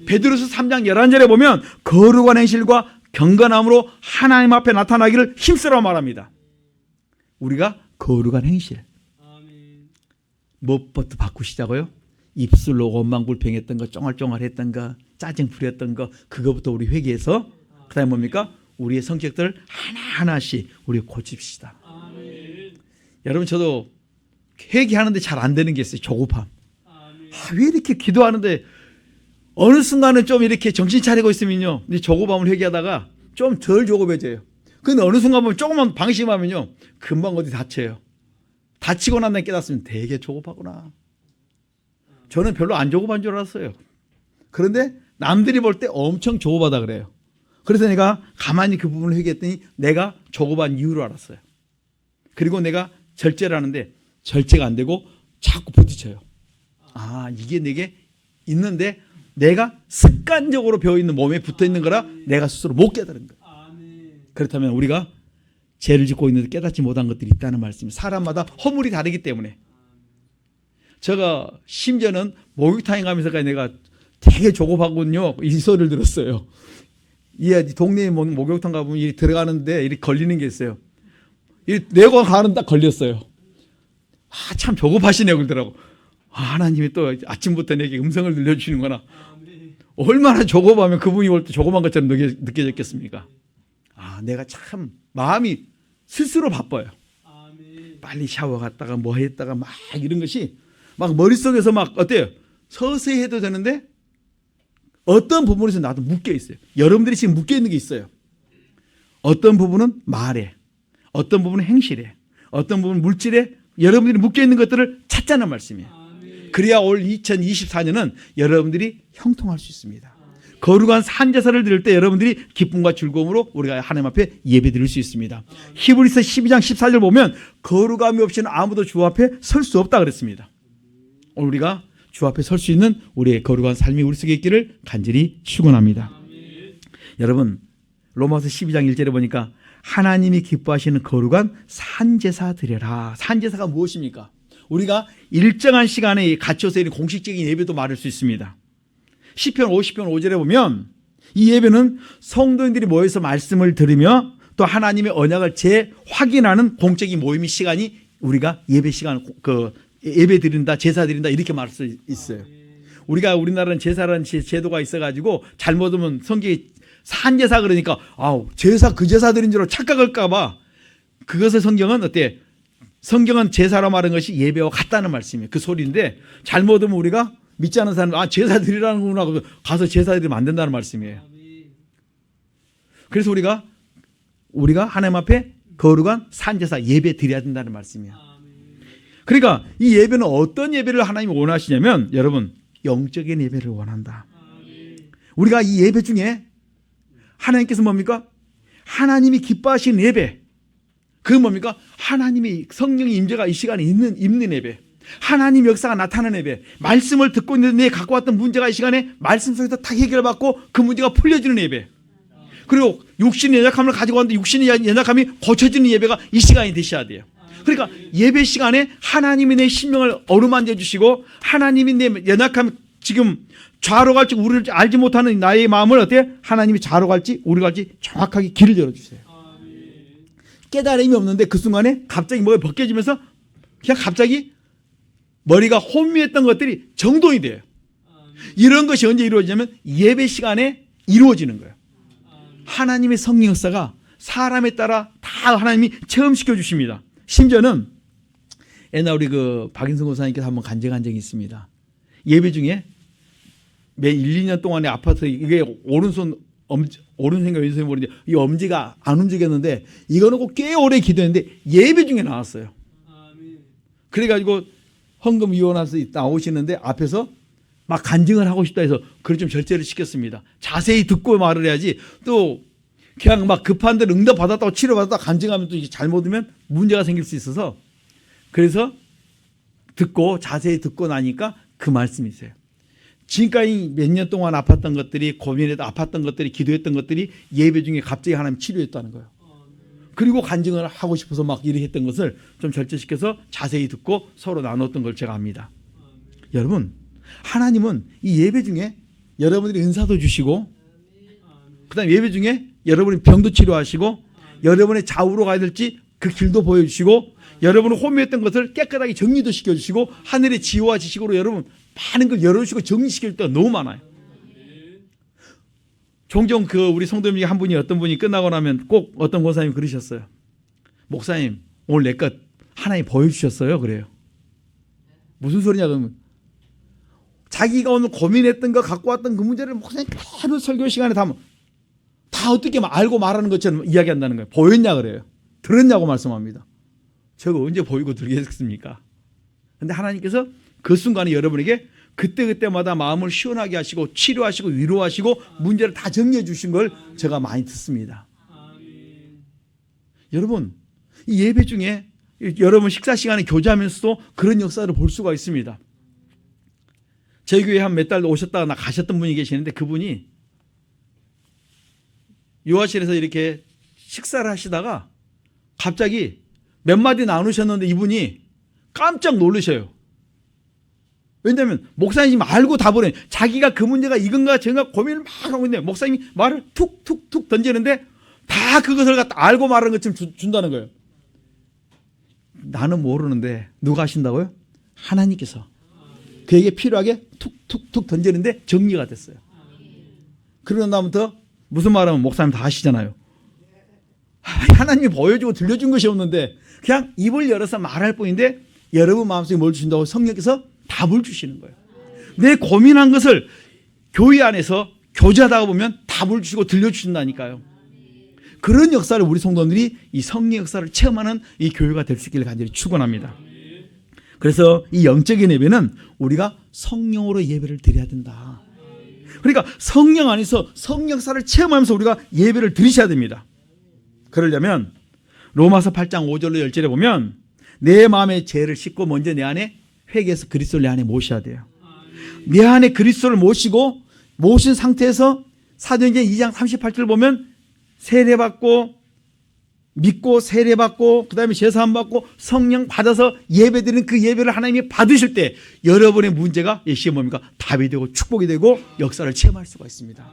베드로서 3장 11절에 보면 거룩한 행실과 경건함으로 하나님 앞에 나타나기를 힘쓰라고 말합니다. 우리가 거룩한 행실. 무엇부터 바꾸시자고요? 입술로 원망불평했던 거, 쫑알쫑알했던 거, 짜증 부렸던 거, 그거부터 우리 회개해서 그 다음에 뭡니까? 우리의 성격들 하나하나씩 우리 고칩시다. 여러분 저도 회개하는데 잘 안 되는 게 있어요. 조급함. 왜 이렇게 기도하는데 어느 순간은 좀 이렇게 정신 차리고 있으면요, 근데 조급함을 회개하다가 좀 덜 조급해져요. 근데 어느 순간 보면 조금만 방심하면요, 금방 어디 다쳐요. 다치고 난 다음에 깨닫으면 되게 조급하구나. 저는 별로 안 조급한 줄 알았어요. 그런데 남들이 볼 때 엄청 조급하다 그래요. 그래서 내가 가만히 그 부분을 회개했더니 내가 조급한 이유를 알았어요. 그리고 내가 절제를 하는데 절제가 안 되고 자꾸 부딪혀요. 이게 내게 있는데 내가 습관적으로 배어있는 몸에 붙어있는 거라 내가 스스로 못 깨달은 거예요. 그렇다면 우리가 죄를 짓고 있는데 깨닫지 못한 것들이 있다는 말씀입니다. 사람마다 허물이 다르기 때문에. 제가 심지어는 목욕탕에 가면서까지 내가 되게 조급하군요, 이 소리를 들었어요. 이 동네에 목욕탕 가보면 이렇게 들어가는데 이렇게 걸리는 게 있어요. 내가 가는 딱 걸렸어요. 참 조급하시네요 그러더라고. 하나님이 또 아침부터 내게 음성을 들려주시는구나. 얼마나 조급하면 그분이 올 때 조급한 것처럼 느껴졌겠습니까? 내가 참 마음이 스스로 바빠요. 빨리 샤워 갔다가 뭐 했다가 막 이런 것이 막 머릿속에서 막 어때요? 서서히 해도 되는데 어떤 부분에서 나도 묶여 있어요. 여러분들이 지금 묶여 있는 게 있어요. 어떤 부분은 말에, 어떤 부분은 행실에, 어떤 부분은 물질에 여러분들이 묶여 있는 것들을 찾자는 말씀이에요. 그래야 올 2024년은 여러분들이 형통할 수 있습니다. 거룩한 산제사를 드릴 때 여러분들이 기쁨과 즐거움으로 우리가 하나님 앞에 예배 드릴 수 있습니다. 히브리서 12장 14절 보면 거룩함이 없이는 아무도 주 앞에 설 수 없다 그랬습니다. 오늘 우리가 주 앞에 설 수 있는 우리의 거룩한 삶이 우리 속에 있기를 간절히 축원합니다. 여러분 로마서 12장 1절에 보니까 하나님이 기뻐하시는 거룩한 산제사 드려라. 산제사가 무엇입니까? 우리가 일정한 시간에 갇혀서 있는 공식적인 예배도 말할 수 있습니다. 시편 50편 5절에 보면 이 예배는 성도인들이 모여서 말씀을 들으며 또 하나님의 언약을 재확인하는 공적인 모임의 시간이 우리가 예배 시간, 예배 드린다, 제사 드린다 이렇게 말할 수 있어요. 우리나라는 제사라는 제도가 있어가지고 잘못하면 성경에 산제사 그러니까 제사 그 제사 드린 줄로 착각할까봐 그것을 성경은 어때? 성경은 제사로 말한 것이 예배와 같다는 말씀이에요. 그 소리인데 잘못하면 우리가 믿지 않는 사람은 제사 드리라는구나 가서 제사 드리면 안 된다는 말씀이에요. 그래서 우리가 하나님 앞에 거룩한 산제사 예배 드려야 된다는 말씀이에요. 그러니까 이 예배는 어떤 예배를 하나님이 원하시냐면 여러분 영적인 예배를 원한다. 우리가 이 예배 중에 하나님께서 뭡니까? 하나님이 기뻐하시는 예배. 그건 뭡니까? 하나님의 성령의 임재가 이 시간에 있는 예배. 하나님 역사가 나타나는 예배, 말씀을 듣고 있는데 갖고 왔던 문제가 이 시간에 말씀 속에서 다 해결받고 그 문제가 풀려지는 예배, 그리고 육신의 연약함을 가지고 왔는데 육신의 연약함이 고쳐지는 예배가 이 시간이 되셔야 돼요. 그러니까 예배 시간에 하나님이 내 심령을 어루만져 주시고 하나님이 내 연약함, 지금 좌로 갈지 우리를 알지 못하는 나의 마음을 어떻게 하나님이 좌로 갈지 우리로 갈지 정확하게 길을 열어주세요. 깨달음이 없는데 그 순간에 갑자기 뭐가 벗겨지면서 그냥 갑자기 머리가 혼미했던 것들이 정돈이 돼요. 이런 것이 언제 이루어지냐면 예배 시간에 이루어지는 거예요. 하나님의 성령 역사가 사람에 따라 다 하나님이 체험시켜 주십니다. 심지어는 옛날 우리 그 박인성 고사님께서 한번 간증한 적이 있습니다. 예배 중에 매 1, 2년 동안에 아파트, 이게 오른손인가 왼손이 모르는데 이 엄지가 안 움직였는데 이거는 꼭 꽤 오래 기도했는데 예배 중에 나왔어요. 그래가지고 헌금 위원회에서 나오시는데 앞에서 막 간증을 하고 싶다 해서 그걸 좀 절제를 시켰습니다. 자세히 듣고 말을 해야지 또 그냥 막 급한 대로 응답 받았다고 치료받았다고 간증하면 또 이게 잘못하면 문제가 생길 수 있어서, 그래서 듣고 자세히 듣고 나니까 그 말씀이 있어요. 지금까지 몇 년 동안 아팠던 것들이, 고민해도 아팠던 것들이, 기도했던 것들이 예배 중에 갑자기 하나님 치료했다는 거예요. 그리고 간증을 하고 싶어서 막 이렇게 했던 것을 좀 절제시켜서 자세히 듣고 서로 나눴던 걸 제가 압니다. 여러분, 하나님은 이 예배 중에 여러분들이 은사도 주시고, 그 다음에 예배 중에 여러분이 병도 치료하시고, 여러분의 좌우로 가야 될지 그 길도 보여주시고, 여러분이 혼미했던 것을 깨끗하게 정리도 시켜주시고, 하늘의 지혜와 지식으로 여러분 많은 걸 열어주시고 정리시킬 때가 너무 많아요. 종종 그 우리 성도님 중에 한 분이, 어떤 분이 끝나고 나면 꼭 어떤 권사님이 그러셨어요. 목사님, 오늘 내 것 하나님 보여주셨어요. 그래요. 무슨 소리냐 그러면, 자기가 오늘 고민했던 거, 갖고 왔던 그 문제를 목사님 그대로 설교 시간에 다 어떻게 알고 말하는 것처럼 이야기한다는 거예요. 보였냐 그래요. 들었냐고 말씀합니다. 저거 언제 보이고 들겠습니까? 그런데 하나님께서 그 순간에 여러분에게 그때그때마다 마음을 시원하게 하시고 치료하시고 위로하시고 문제를 다 정리해 주신 걸 제가 많이 듣습니다. 여러분, 이 예배 중에 여러분 식사 시간에 교제하면서도 그런 역사를 볼 수가 있습니다. 저희 교회 한 몇 달 오셨다가 가셨던 분이 계시는데, 그분이 요아실에서 이렇게 식사를 하시다가 갑자기 몇 마디 나누셨는데 이분이 깜짝 놀라셔요. 왜냐하면 목사님이 알고 답을 해요. 자기가 그 문제가 이건가 저건가 고민을 막 하고 있는데 목사님이 말을 툭툭툭 던지는데 다 그것을 갖다 알고 말하는 것처럼 준다는 거예요. 나는 모르는데 누가 하신다고요? 하나님께서 그에게 필요하게 툭툭툭 던지는데 정리가 됐어요. 그러고 나부터 무슨 말하면 목사님 다 하시잖아요. 하나님이 보여주고 들려준 것이 없는데 그냥 입을 열어서 말할 뿐인데 여러분 마음속에 뭘 주신다고 성령께서 답을 주시는 거예요. 내 고민한 것을 교회 안에서 교제하다가 보면 답을 주시고 들려주신다니까요. 그런 역사를 우리 성도들이 이 성령 역사를 체험하는 이 교회가 될 수 있기를 간절히 축원합니다. 그래서 이 영적인 예배는 우리가 성령으로 예배를 드려야 된다. 그러니까 성령 안에서 성령 역사를 체험하면서 우리가 예배를 드리셔야 됩니다. 그러려면 로마서 8장 5절로 10절에 보면 내 마음의 죄를 씻고 먼저 내 안에 회개해서 그리스도를 내 안에 모셔야 돼요. 내 안에 그리스도를 모신 상태에서 사도행전 2장 38절 보면 세례받고 믿고 세례받고 그 다음에 제사함 받고 성령 받아서 예배드리는 그 예배를 하나님이 받으실 때 여러분의 문제가 예시에 뭡니까? 답이 되고 축복이 되고 역사를 체험할 수가 있습니다.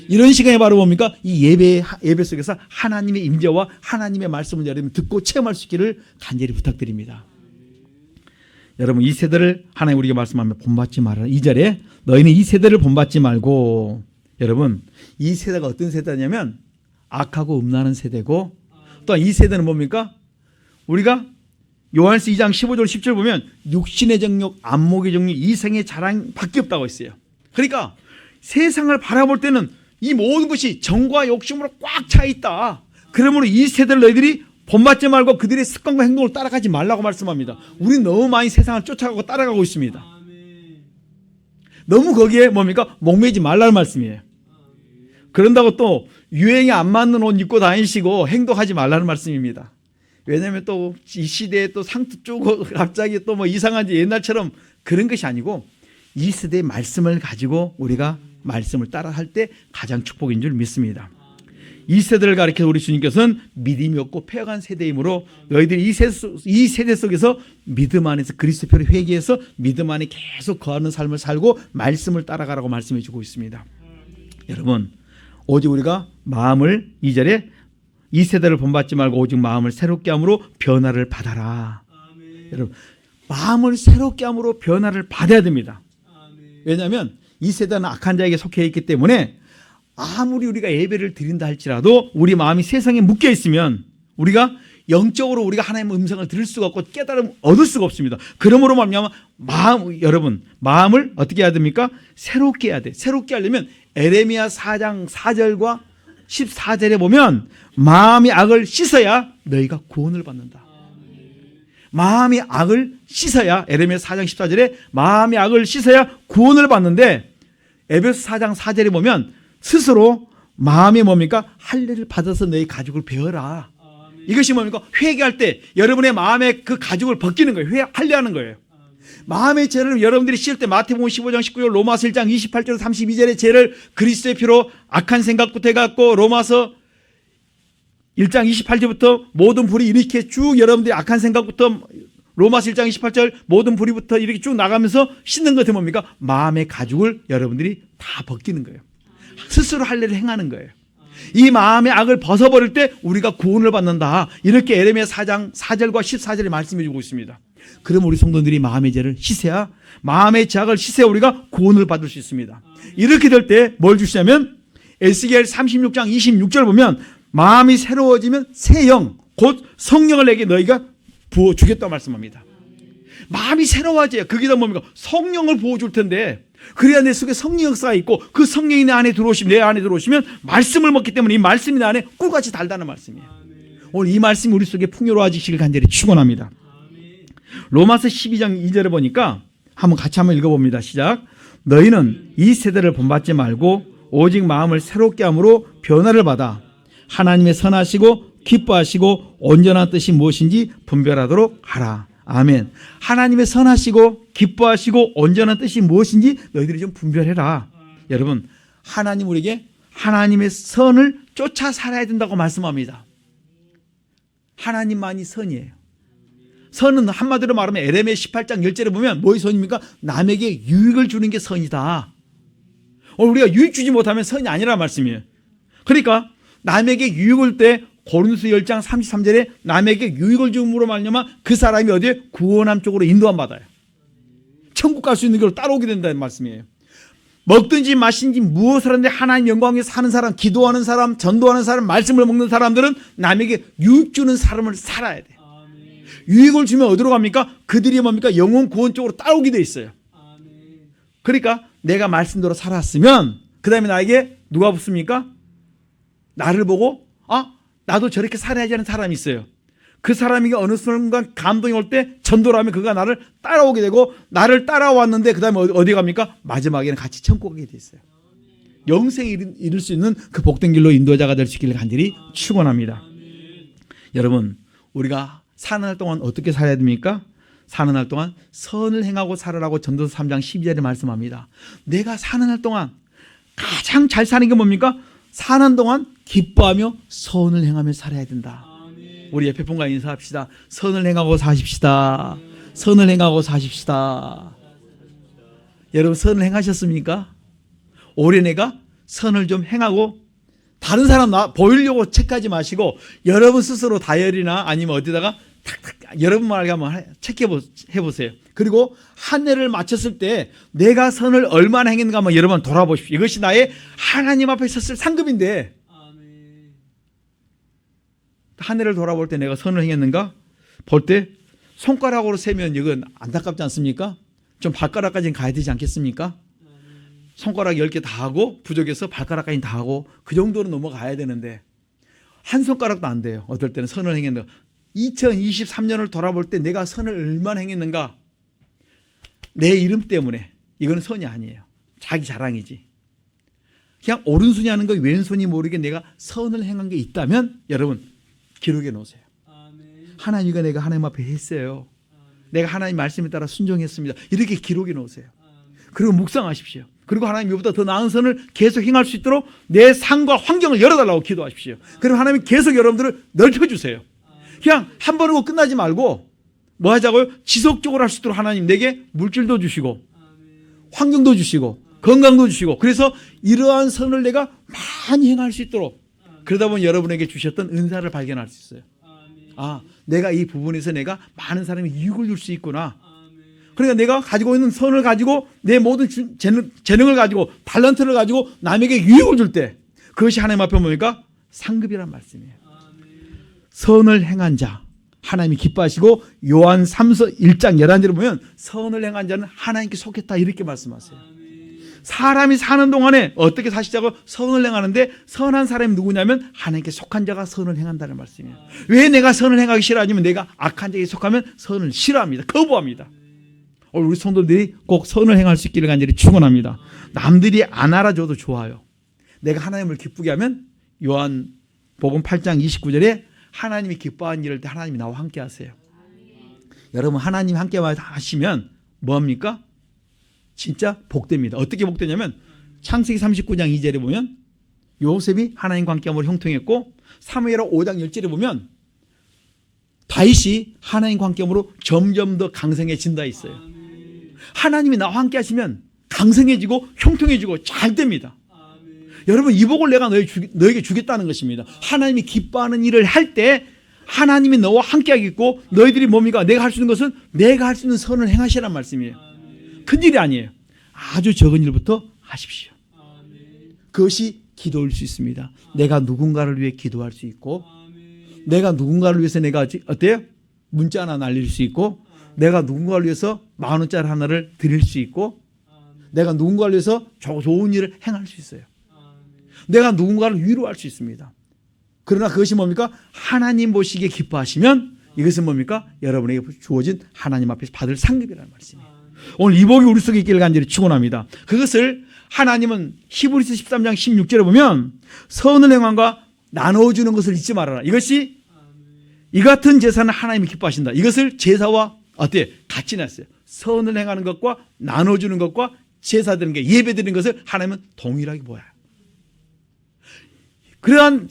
이런 시간에 바로 뭡니까? 이 예배 속에서 하나님의 임재와 하나님의 말씀을 여러분 듣고 체험할 수 있기를 간절히 부탁드립니다. 여러분, 이 세대를 하나님 우리에게 말씀하면 본받지 말아라. 2절에 너희는 이 세대를 본받지 말고, 여러분 이 세대가 어떤 세대냐면 악하고 음란한 세대고, 또한 이 세대는 뭡니까? 우리가 요한스 2장 15절 10절 보면 육신의 정욕, 안목의 정욕, 이생의 자랑밖에 없다고 했어요. 그러니까 세상을 바라볼 때는 이 모든 것이 정과 욕심으로 꽉 차 있다. 그러므로 이 세대를 너희들이 본받지 말고 그들의 습관과 행동을 따라가지 말라고 말씀합니다. 우리는 너무 많이 세상을 쫓아가고 따라가고 있습니다. 너무 거기에 뭡니까? 목매지 말라는 말씀이에요. 그런다고 또 유행에 안 맞는 옷 입고 다니시고 행동하지 말라는 말씀입니다. 왜냐하면 또 이 시대에 또 상투 쪼고 갑자기 또 뭐 이상한지 옛날처럼 그런 것이 아니고 이 세대의 말씀을 가지고 우리가 말씀을 따라할 때 가장 축복인 줄 믿습니다. 이 세대를 가리켜 우리 주님께서는 믿음이 없고 패역한 세대이므로 너희들이 이 세대 속에서 믿음 안에서 그리스도를 회개해서 믿음 안에 계속 거하는 삶을 살고 말씀을 따라가라고 말씀해 주고 있습니다. 여러분, 오직 우리가 마음을 2절에 이 세대를 본받지 말고 오직 마음을 새롭게 함으로 변화를 받아라. 아멘. 여러분, 마음을 새롭게 함으로 변화를 받아야 됩니다. 아멘. 왜냐하면 이 세대는 악한 자에게 속해 있기 때문에 아무리 우리가 예배를 드린다 할지라도 우리 마음이 세상에 묶여 있으면 우리가 영적으로 우리가 하나님의 음성을 들을 수가 없고 깨달음을 얻을 수가 없습니다. 그러므로 말미암아 여러분 마음을 어떻게 해야 됩니까? 새롭게 해야 돼. 새롭게 하려면 에레미야 4장 4절과 14절에 보면 마음이 악을 씻어야 너희가 구원을 받는다. 마음이 악을 씻어야 에레미야 4장 14절에 마음이 악을 씻어야 구원을 받는데 에베소 4장 4절에 보면 스스로 마음이 뭡니까? 할례를 받아서 너희 가죽을 베어라. 이것이 뭡니까? 회개할 때 여러분의 마음에 그 가죽을 벗기는 거예요. 할례하는 거예요. 마음의 죄를 여러분들이 씌울 때 마태복음 15장 19절, 로마서 1장 28절 32절의 죄를 그리스도의 피로 악한 생각부터 해갖고 로마서 1장 28절부터 모든 불이 이렇게 쭉 여러분들이 악한 생각부터 로마서 1장 28절 모든 불이부터 이렇게 쭉 나가면서 씻는 것이 뭡니까? 마음의 가죽을 여러분들이 다 벗기는 거예요. 스스로 할례를 행하는 거예요. 이 마음의 악을 벗어버릴 때 우리가 구원을 받는다. 이렇게 에레미야 4장 4절과 14절에 말씀해 주고 있습니다. 그럼 우리 성도들이 마음의 죄를 씻어야 마음의 죄악을 씻어야 우리가 구원을 받을 수 있습니다. 이렇게 될 때 뭘 주시냐면 에스겔 36장 26절 보면 마음이 새로워지면 새 영 곧 성령을 내게 너희가 부어주겠다고 말씀합니다. 마음이 새로워져야 그게 다 뭡니까? 성령을 부어줄 텐데 그래야 내 속에 성령 역사가 있고 그 성령이 내 안에 들어오시면 내 안에 들어오시면 말씀을 먹기 때문에 이 말씀이 내 안에 꿀같이 달다는 말씀이에요. 오늘 이 말씀이 우리 속에 풍요로워지시길 간절히 축원합니다. 로마서 12장 2절에 보니까 한번 읽어봅니다. 시작. 너희는 이 세대를 본받지 말고 오직 마음을 새롭게 함으로 변화를 받아 하나님의 선하시고 기뻐하시고 온전한 뜻이 무엇인지 분별하도록 하라. 아멘. 하나님의 선하시고 기뻐하시고 온전한 뜻이 무엇인지 너희들이 좀 분별해라. 여러분, 하나님 우리에게 하나님의 선을 쫓아 살아야 된다고 말씀합니다. 하나님만이 선이에요. 선은 한마디로 말하면 에레미야 18장 10절에 보면 뭐의 선입니까? 남에게 유익을 주는 게 선이다. 우리가 유익 주지 못하면 선이 아니라는 말씀이에요. 그러니까 남에게 유익을 때 고린도서 10장 33절에 남에게 유익을 줌으로 말미암아 그 사람이 어디에 구원함 쪽으로 인도함 받아요. 천국 갈 수 있는 길로 따라오게 된다는 말씀이에요. 먹든지 마신지 무엇을 하는데 하나님 영광 위에 사는 사람, 기도하는 사람, 전도하는 사람, 말씀을 먹는 사람들은 남에게 유익 주는 삶을 살아야 돼요. 유익을 주면 어디로 갑니까? 그들이 뭡니까? 영혼 구원 쪽으로 따라오게 돼 있어요. 그러니까 내가 말씀대로 살았으면 그 다음에 나에게 누가 붙습니까? 나를 보고 나도 저렇게 살아야지 하는 사람이 있어요. 그 사람이 어느 순간 감동이 올 때 전도를 하면 그가 나를 따라오게 되고 나를 따라왔는데 그 다음에 어디 갑니까? 마지막에는 같이 천국 가게 돼 있어요. 영생에 이룰 수 있는 그 복된 길로 인도자가 될 수 있기를 간절히 축원합니다. 여러분, 우리가 사는 날 동안 어떻게 살아야 됩니까? 사는 날 동안 선을 행하고 살으라고 전도서 3장 12절에 말씀합니다. 내가 사는 날 동안 가장 잘 사는 게 뭡니까? 사는 동안 기뻐하며 선을 행하며 살아야 된다. 우리 옆에 분과 인사합시다. 선을 행하고 사십시다. 선을 행하고 사십시다. 여러분, 선을 행하셨습니까? 올해 내가 선을 좀 행하고 다른 사람 보이려고 체크하지 마시고 여러분 스스로 다이어리나 아니면 어디다가 탁탁 여러분 말하게 한번 체크해보세요. 그리고 한 해를 마쳤을 때 내가 선을 얼마나 행했는가 한번 여러분 돌아보십시오. 이것이 나의 하나님 앞에 섰을 상급인데 한 해를 돌아볼 때 내가 선을 행했는가 볼 때 손가락으로 세면 이건 안타깝지 않습니까? 좀 발가락까지는 가야 되지 않겠습니까? 손가락 10개 다 하고 부족해서 발가락까지 다 하고 그 정도는 넘어가야 되는데 한 손가락도 안 돼요. 어떨 때는 선을 행했는가. 2023년을 돌아볼 때 내가 선을 얼마나 행했는가. 내 이름 때문에 이건 선이 아니에요. 자기 자랑이지. 그냥 오른손이 하는 거 왼손이 모르게 내가 선을 행한 게 있다면 여러분 기록해 놓으세요. 하나님과 내가 하나님 앞에 했어요. 내가 하나님 말씀에 따라 순종했습니다. 이렇게 기록해 놓으세요. 그리고 묵상하십시오. 그리고 하나님 이보다 더 나은 선을 계속 행할 수 있도록 내 삶과 환경을 열어달라고 기도하십시오. 그리고 하나님 계속 여러분들을 넓혀주세요. 그냥 한 번으로 끝나지 말고 뭐 하자고요? 지속적으로 할 수 있도록 하나님 내게 물질도 주시고 환경도 주시고 건강도 주시고, 그래서 이러한 선을 내가 많이 행할 수 있도록, 그러다 보면 여러분에게 주셨던 은사를 발견할 수 있어요. 아, 내가 이 부분에서 내가 많은 사람이 이익을 줄 수 있구나. 그러니까 내가 가지고 있는 선을 가지고 내 모든 재능을 가지고 탤런트를 가지고 남에게 유익을 줄 때 그것이 하나님 앞에 뭡니까? 상급이란 말씀이에요. 선을 행한 자 하나님이 기뻐하시고, 요한 3서 1장 11절에 보면 선을 행한 자는 하나님께 속했다 이렇게 말씀하세요. 사람이 사는 동안에 어떻게 사시자고 선을 행하는데, 선한 사람이 누구냐면 하나님께 속한 자가 선을 행한다는 말씀이에요. 왜 내가 선을 행하기 싫어하냐면 내가 악한 자에게 속하면 선을 싫어합니다. 거부합니다. 우리 성도들이 꼭 선을 행할 수 있기를 간절히 축원합니다. 남들이 안 알아줘도 좋아요. 내가 하나님을 기쁘게 하면 요한복음 8장 29절에 하나님이 기뻐하는 일을 때 하나님이 나와 함께 하세요. 여러분, 하나님 함께 하시면 뭐합니까? 진짜 복됩니다. 어떻게 복되냐면 창세기 39장 2절에 보면 요셉이 하나님과 함께함으로 형통했고, 사무엘하 5장 10절에 보면 다윗이 하나님과 함께함으로 점점 더 강성해진다 있어요. 하나님이 나와 함께 하시면 강성해지고 형통해지고 잘 됩니다. 여러분, 이 복을 내가 너에게 주겠다는 것입니다. 하나님이 기뻐하는 일을 할 때 하나님이 너와 함께 하겠고, 너희들이 뭡니까? 내가 할 수 있는 것은 내가 할 수 있는 선을 행하시란 말씀이에요. 큰 일이 아니에요. 아주 적은 일부터 하십시오. 그것이 기도일 수 있습니다. 내가 누군가를 위해 기도할 수 있고, 내가 누군가를 위해서 내가 어때요? 문자 하나 날릴 수 있고, 내가 누군가를 위해서 10,000원짜리 하나를 드릴 수 있고, 내가 누군가를 위해서 좋은 일을 행할 수 있어요. 내가 누군가를 위로할 수 있습니다. 그러나 그것이 뭡니까? 하나님 보시기에 기뻐하시면 이것은 뭡니까? 여러분에게 주어진 하나님 앞에서 받을 상급이라는 말씀이에요. 오늘 이 복이 우리 속에 있기를 간절히 축원합니다. 그것을 하나님은 히브리서 13장 16절에 보면 선을 행함과 나눠주는 것을 잊지 말아라. 이것이 이 같은 제사는 하나님이 기뻐하신다. 이것을 제사와 어때요? 같이 놨어요. 선을 행하는 것과 나눠주는 것과 제사 드리는 게, 예배 드리는 것을 하나님은 동일하게 보아요. 그러한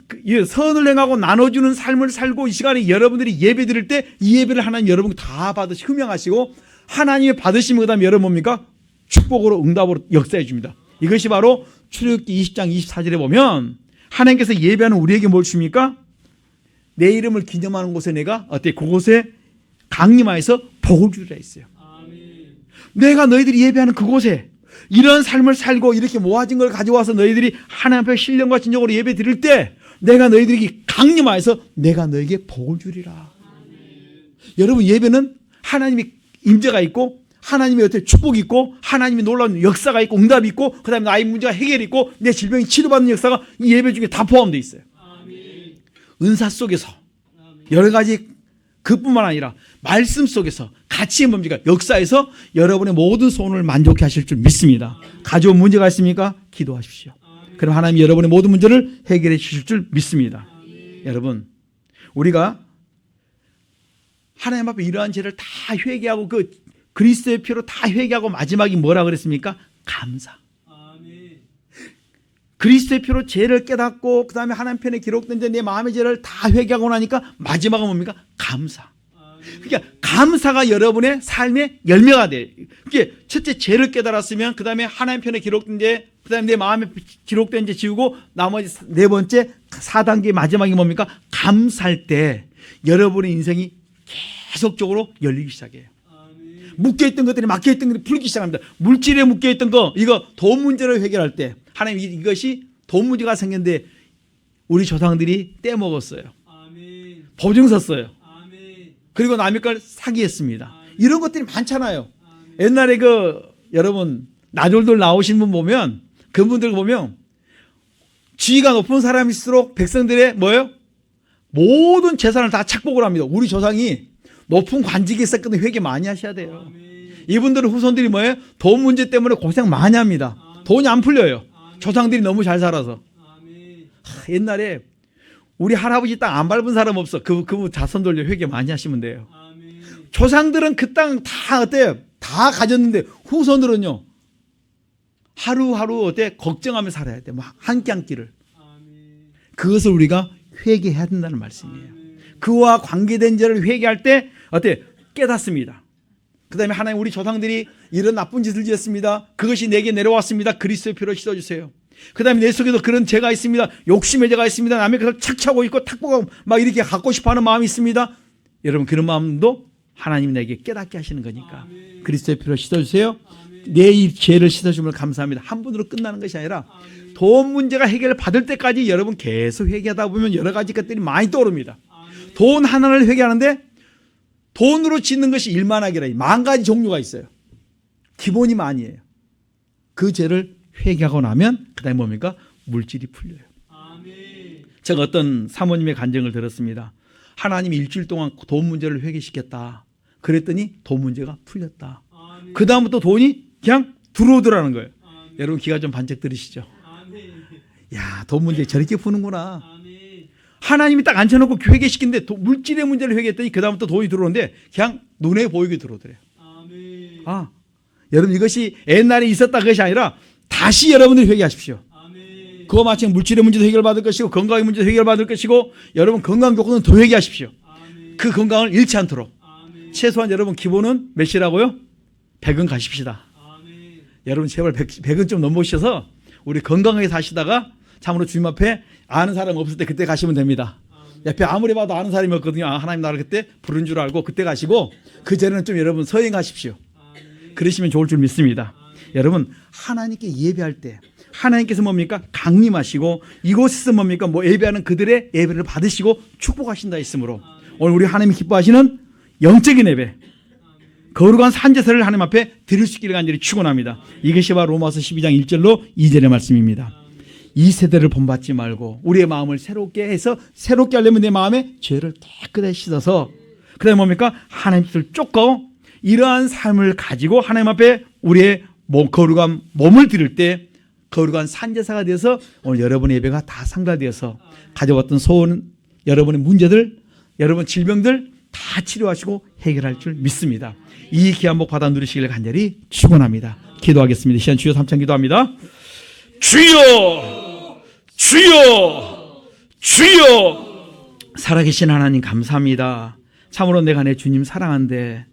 선을 행하고 나눠주는 삶을 살고 이 시간에 여러분들이 예배 드릴 때 이 예배를 하나님 여러분 다 받으시 흠양하시고 하나님의 받으시면 그 다음에 여러분 뭡니까? 축복으로 응답으로 역사해 줍니다. 이것이 바로 출애굽기 20장 24절에 보면 하나님께서 예배하는 우리에게 뭘 줍니까? 내 이름을 기념하는 곳에 내가 어때? 그곳에 강림하여서 복을 주리라 했어요. 내가 너희들이 예배하는 그곳에 이런 삶을 살고 이렇게 모아진 걸 가져와서 너희들이 하나님 앞에 신령과 진정으로 예배 드릴 때 내가 너희들에게 강림하여서 내가 너에게 복을 주리라. 여러분, 예배는 하나님이 임재가 있고 하나님의 어떤 축복이 있고 하나님의 놀라운 역사가 있고 응답이 있고 그 다음에 나의 문제가 해결이 있고 내 질병이 치료받는 역사가 이 예배 중에 다 포함되어 있어요. 은사 속에서 여러 가지 그뿐만 아니라 말씀 속에서 같이 뭡니까? 역사에서 여러분의 모든 소원을 만족해 하실 줄 믿습니다. 가져온 문제가 있습니까? 기도하십시오. 그럼 하나님이 여러분의 모든 문제를 해결해 주실 줄 믿습니다. 여러분, 우리가 하나님 앞에 이러한 죄를 다 회개하고 그 그리스도의 피로 다 회개하고 마지막이 뭐라 그랬습니까? 감사. 그리스도의 피로 죄를 깨닫고 그 다음에 하나님 편에 기록된 내 마음의 죄를 다 회개하고 나니까 마지막은 뭡니까? 감사. 그러니까 감사가 여러분의 삶의 열매가 돼요. 그게 첫째 죄를 깨달았으면 그 다음에 하나님 편에 기록된 죄, 그 다음에 내 마음에 기록된 죄 지우고 나머지 네 번째 4단계 마지막이 뭡니까? 감사할 때 여러분의 인생이 계속적으로 열리기 시작해요. 묶여있던 것들이 막혀있던 것들이 풀기 시작합니다. 물질에 묶여있던 거, 이거 돈 문제를 해결할 때 하나님 이것이 돈 문제가 생겼는데 우리 조상들이 떼먹었어요. 보증 섰어요. 그리고 남의 걸 사기했습니다. 이런 것들이 많잖아요. 옛날에 여러분 나졸들 나오신 분 보면 그분들 보면 지위가 높은 사람일수록 백성들의 뭐예요? 모든 재산을 다 착복을 합니다. 우리 조상이 높은 관직에 있었거든요. 회개 많이 하셔야 돼요. 이분들은 후손들이 뭐예요? 돈 문제 때문에 고생 많이 합니다. 돈이 안 풀려요. 조상들이 너무 잘 살아서. 옛날에 우리 할아버지 땅 안 밟은 사람 없어. 그분 자손 돌려 회개 많이 하시면 돼요. 조상들은 그 땅 다 어때요? 다 가졌는데 후손들은요. 하루하루 어때? 걱정하며 살아야 돼. 한 끼 한 끼를. 그것을 우리가 회개해야 된다는 말씀이에요. 그와 관계된 죄를 회개할 때 어때? 깨닫습니다. 그 다음에 하나님 우리 조상들이 이런 나쁜 짓을 지었습니다. 그것이 내게 내려왔습니다. 그리스도의 피로 씻어주세요. 그 다음에 내 속에도 그런 죄가 있습니다. 욕심의 죄가 있습니다. 남의 것을 착취하고 있고 탁보고 막 이렇게 갖고 싶어하는 마음이 있습니다. 여러분 그런 마음도 하나님 내게 깨닫게 하시는 거니까 그리스도의 피로 씻어주세요. 내 이 죄를 씻어줌을 감사합니다. 한 번으로 끝나는 것이 아니라 돈 문제가 해결을 받을 때까지 여러분 계속 회개하다 보면 여러 가지 것들이 많이 떠오릅니다. 돈 하나를 회개하는데 돈으로 짓는 것이 일만하기라 10,000가지 종류가 있어요. 기본이 만이에요. 그 죄를 회개하고 나면 그 다음에 뭡니까? 물질이 풀려요. 제가 어떤 사모님의 간증을 들었습니다. 하나님이 일주일 동안 돈 문제를 회개시켰다. 그랬더니 돈 문제가 풀렸다. 그 다음부터 돈이 그냥 들어오더라는 거예요. 여러분 귀가 좀 반짝 들으시죠? 야, 돈 문제 저렇게 푸는구나. 하나님이 딱 앉혀놓고 회개시키는데 물질의 문제를 회개했더니 그 다음부터 돈이 들어오는데 그냥 눈에 보이게 들어오더래요. 아, 여러분 이것이 옛날에 있었다 그것이 아니라 다시 여러분들이 회개하십시오. 그거 마찬가지 물질의 문제도 해결받을 것이고 건강의 문제도 해결받을 것이고 여러분 건강 조건은 더 회개하십시오. 그 건강을 잃지 않도록. 최소한 여러분 기본은 몇이라고요? 100은 가십시다. 여러분 제발 100은 좀 넘으셔서 우리 건강하게 사시다가 참으로 주님 앞에 아는 사람 없을 때 그때 가시면 됩니다. 옆에 아무리 봐도 아는 사람이 없거든요. 아, 하나님 나를 그때 부른 줄 알고 그때 가시고 그 전에는 좀 여러분 서행하십시오. 그러시면 좋을 줄 믿습니다. 여러분 하나님께 예배할 때 하나님께서 뭡니까? 강림하시고 이곳에서 뭡니까? 예배하는 그들의 예배를 받으시고 축복하신다 했으므로 오늘 우리 하나님이 기뻐하시는 영적인 예배 거룩한 산제사를 하나님 앞에 드릴 수 있기를 간절히 축원합니다. 이것이 바로 로마서 12장 1절로 2절의 말씀입니다. 이 세대를 본받지 말고 우리의 마음을 새롭게 해서 새롭게 하려면 내 마음에 죄를 깨끗이 씻어서 그 다음에 뭡니까? 하나님 뜻을 쫓고 이러한 삶을 가지고 하나님 앞에 우리의 거룩한 몸을 드릴 때 거룩한 산제사가 되어서 오늘 여러분의 예배가 다 상달되어서 가져왔던 소원 여러분의 문제들 여러분 질병들 다 치료하시고 해결할 줄 믿습니다. 이 귀한 복 받아 누리시길 간절히 축원합니다. 기도하겠습니다. 시간 주여 3천 기도합니다. 주여 주여 주여 살아계신 하나님 감사합니다. 참으로 내가 내 주님 사랑한데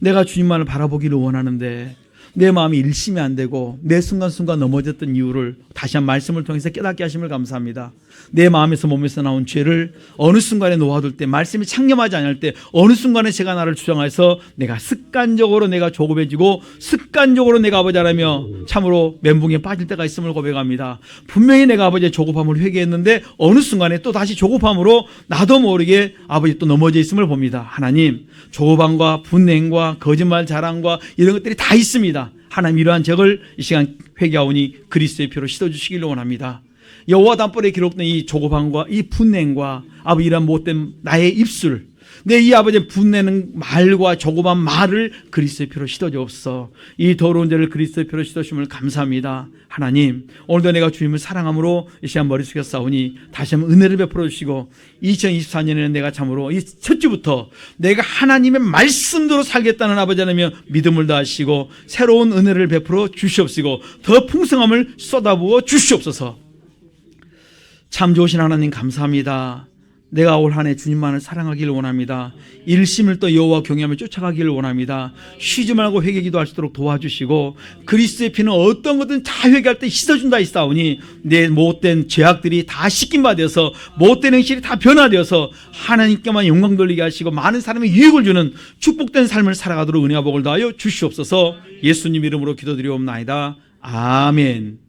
내가 주님만을 바라보기를 원하는데 내 마음이 일심이 안 되고 내 순간순간 넘어졌던 이유를 다시 한 말씀을 통해서 깨닫게 하심을 감사합니다. 내 마음에서 몸에서 나온 죄를 어느 순간에 놓아둘 때 말씀이 창념하지 않을 때 어느 순간에 제가 나를 주장해서 내가 습관적으로 내가 조급해지고 습관적으로 내가 아버지 하라며 참으로 멘붕에 빠질 때가 있음을 고백합니다. 분명히 내가 아버지의 조급함을 회개했는데 어느 순간에 또 다시 조급함으로 나도 모르게 아버지 또 넘어져 있음을 봅니다. 하나님 조급함과 분냉과 거짓말 자랑과 이런 것들이 다 있습니다. 하나님 이러한 적을 이 시간 회개하오니 그리스도의 피로 씻어주시기를 원합니다. 여호와 단벌에 기록된 이 조급함과 이 분냉과 아버지 이러한 못된 나의 입술 내 이 아버지의 분내는 말과 조급한 말을 그리스도의 피로 씻어주옵소서. 이 더러운 죄를 그리스도의 피로 씻어주심을 감사합니다. 하나님 오늘도 내가 주님을 사랑함으로 이 시간 머리 숙여 싸우니 다시 한번 은혜를 베풀어 주시고 2024년에는 내가 참으로 이 첫 주부터 내가 하나님의 말씀대로 살겠다는 아버지 하나님의 믿음을 다하시고 새로운 은혜를 베풀어 주시옵시고 더 풍성함을 쏟아부어 주시옵소서. 참 좋으신 하나님 감사합니다. 내가 올 한 해 주님만을 사랑하기를 원합니다. 일심을 또 여호와 경외하며 쫓아가기를 원합니다. 쉬지 말고 회개 기도할 수 있도록 도와주시고 그리스도의 피는 어떤 것든 다 회개할 때 씻어준다 했사오니 내 못된 죄악들이 다 씻긴 바 되어서 못된 행실이 다 변화되어서 하나님께만 영광 돌리게 하시고 많은 사람의 유익을 주는 축복된 삶을 살아가도록 은혜와 복을 다하여 주시옵소서. 예수님 이름으로 기도드리옵나이다. 아멘.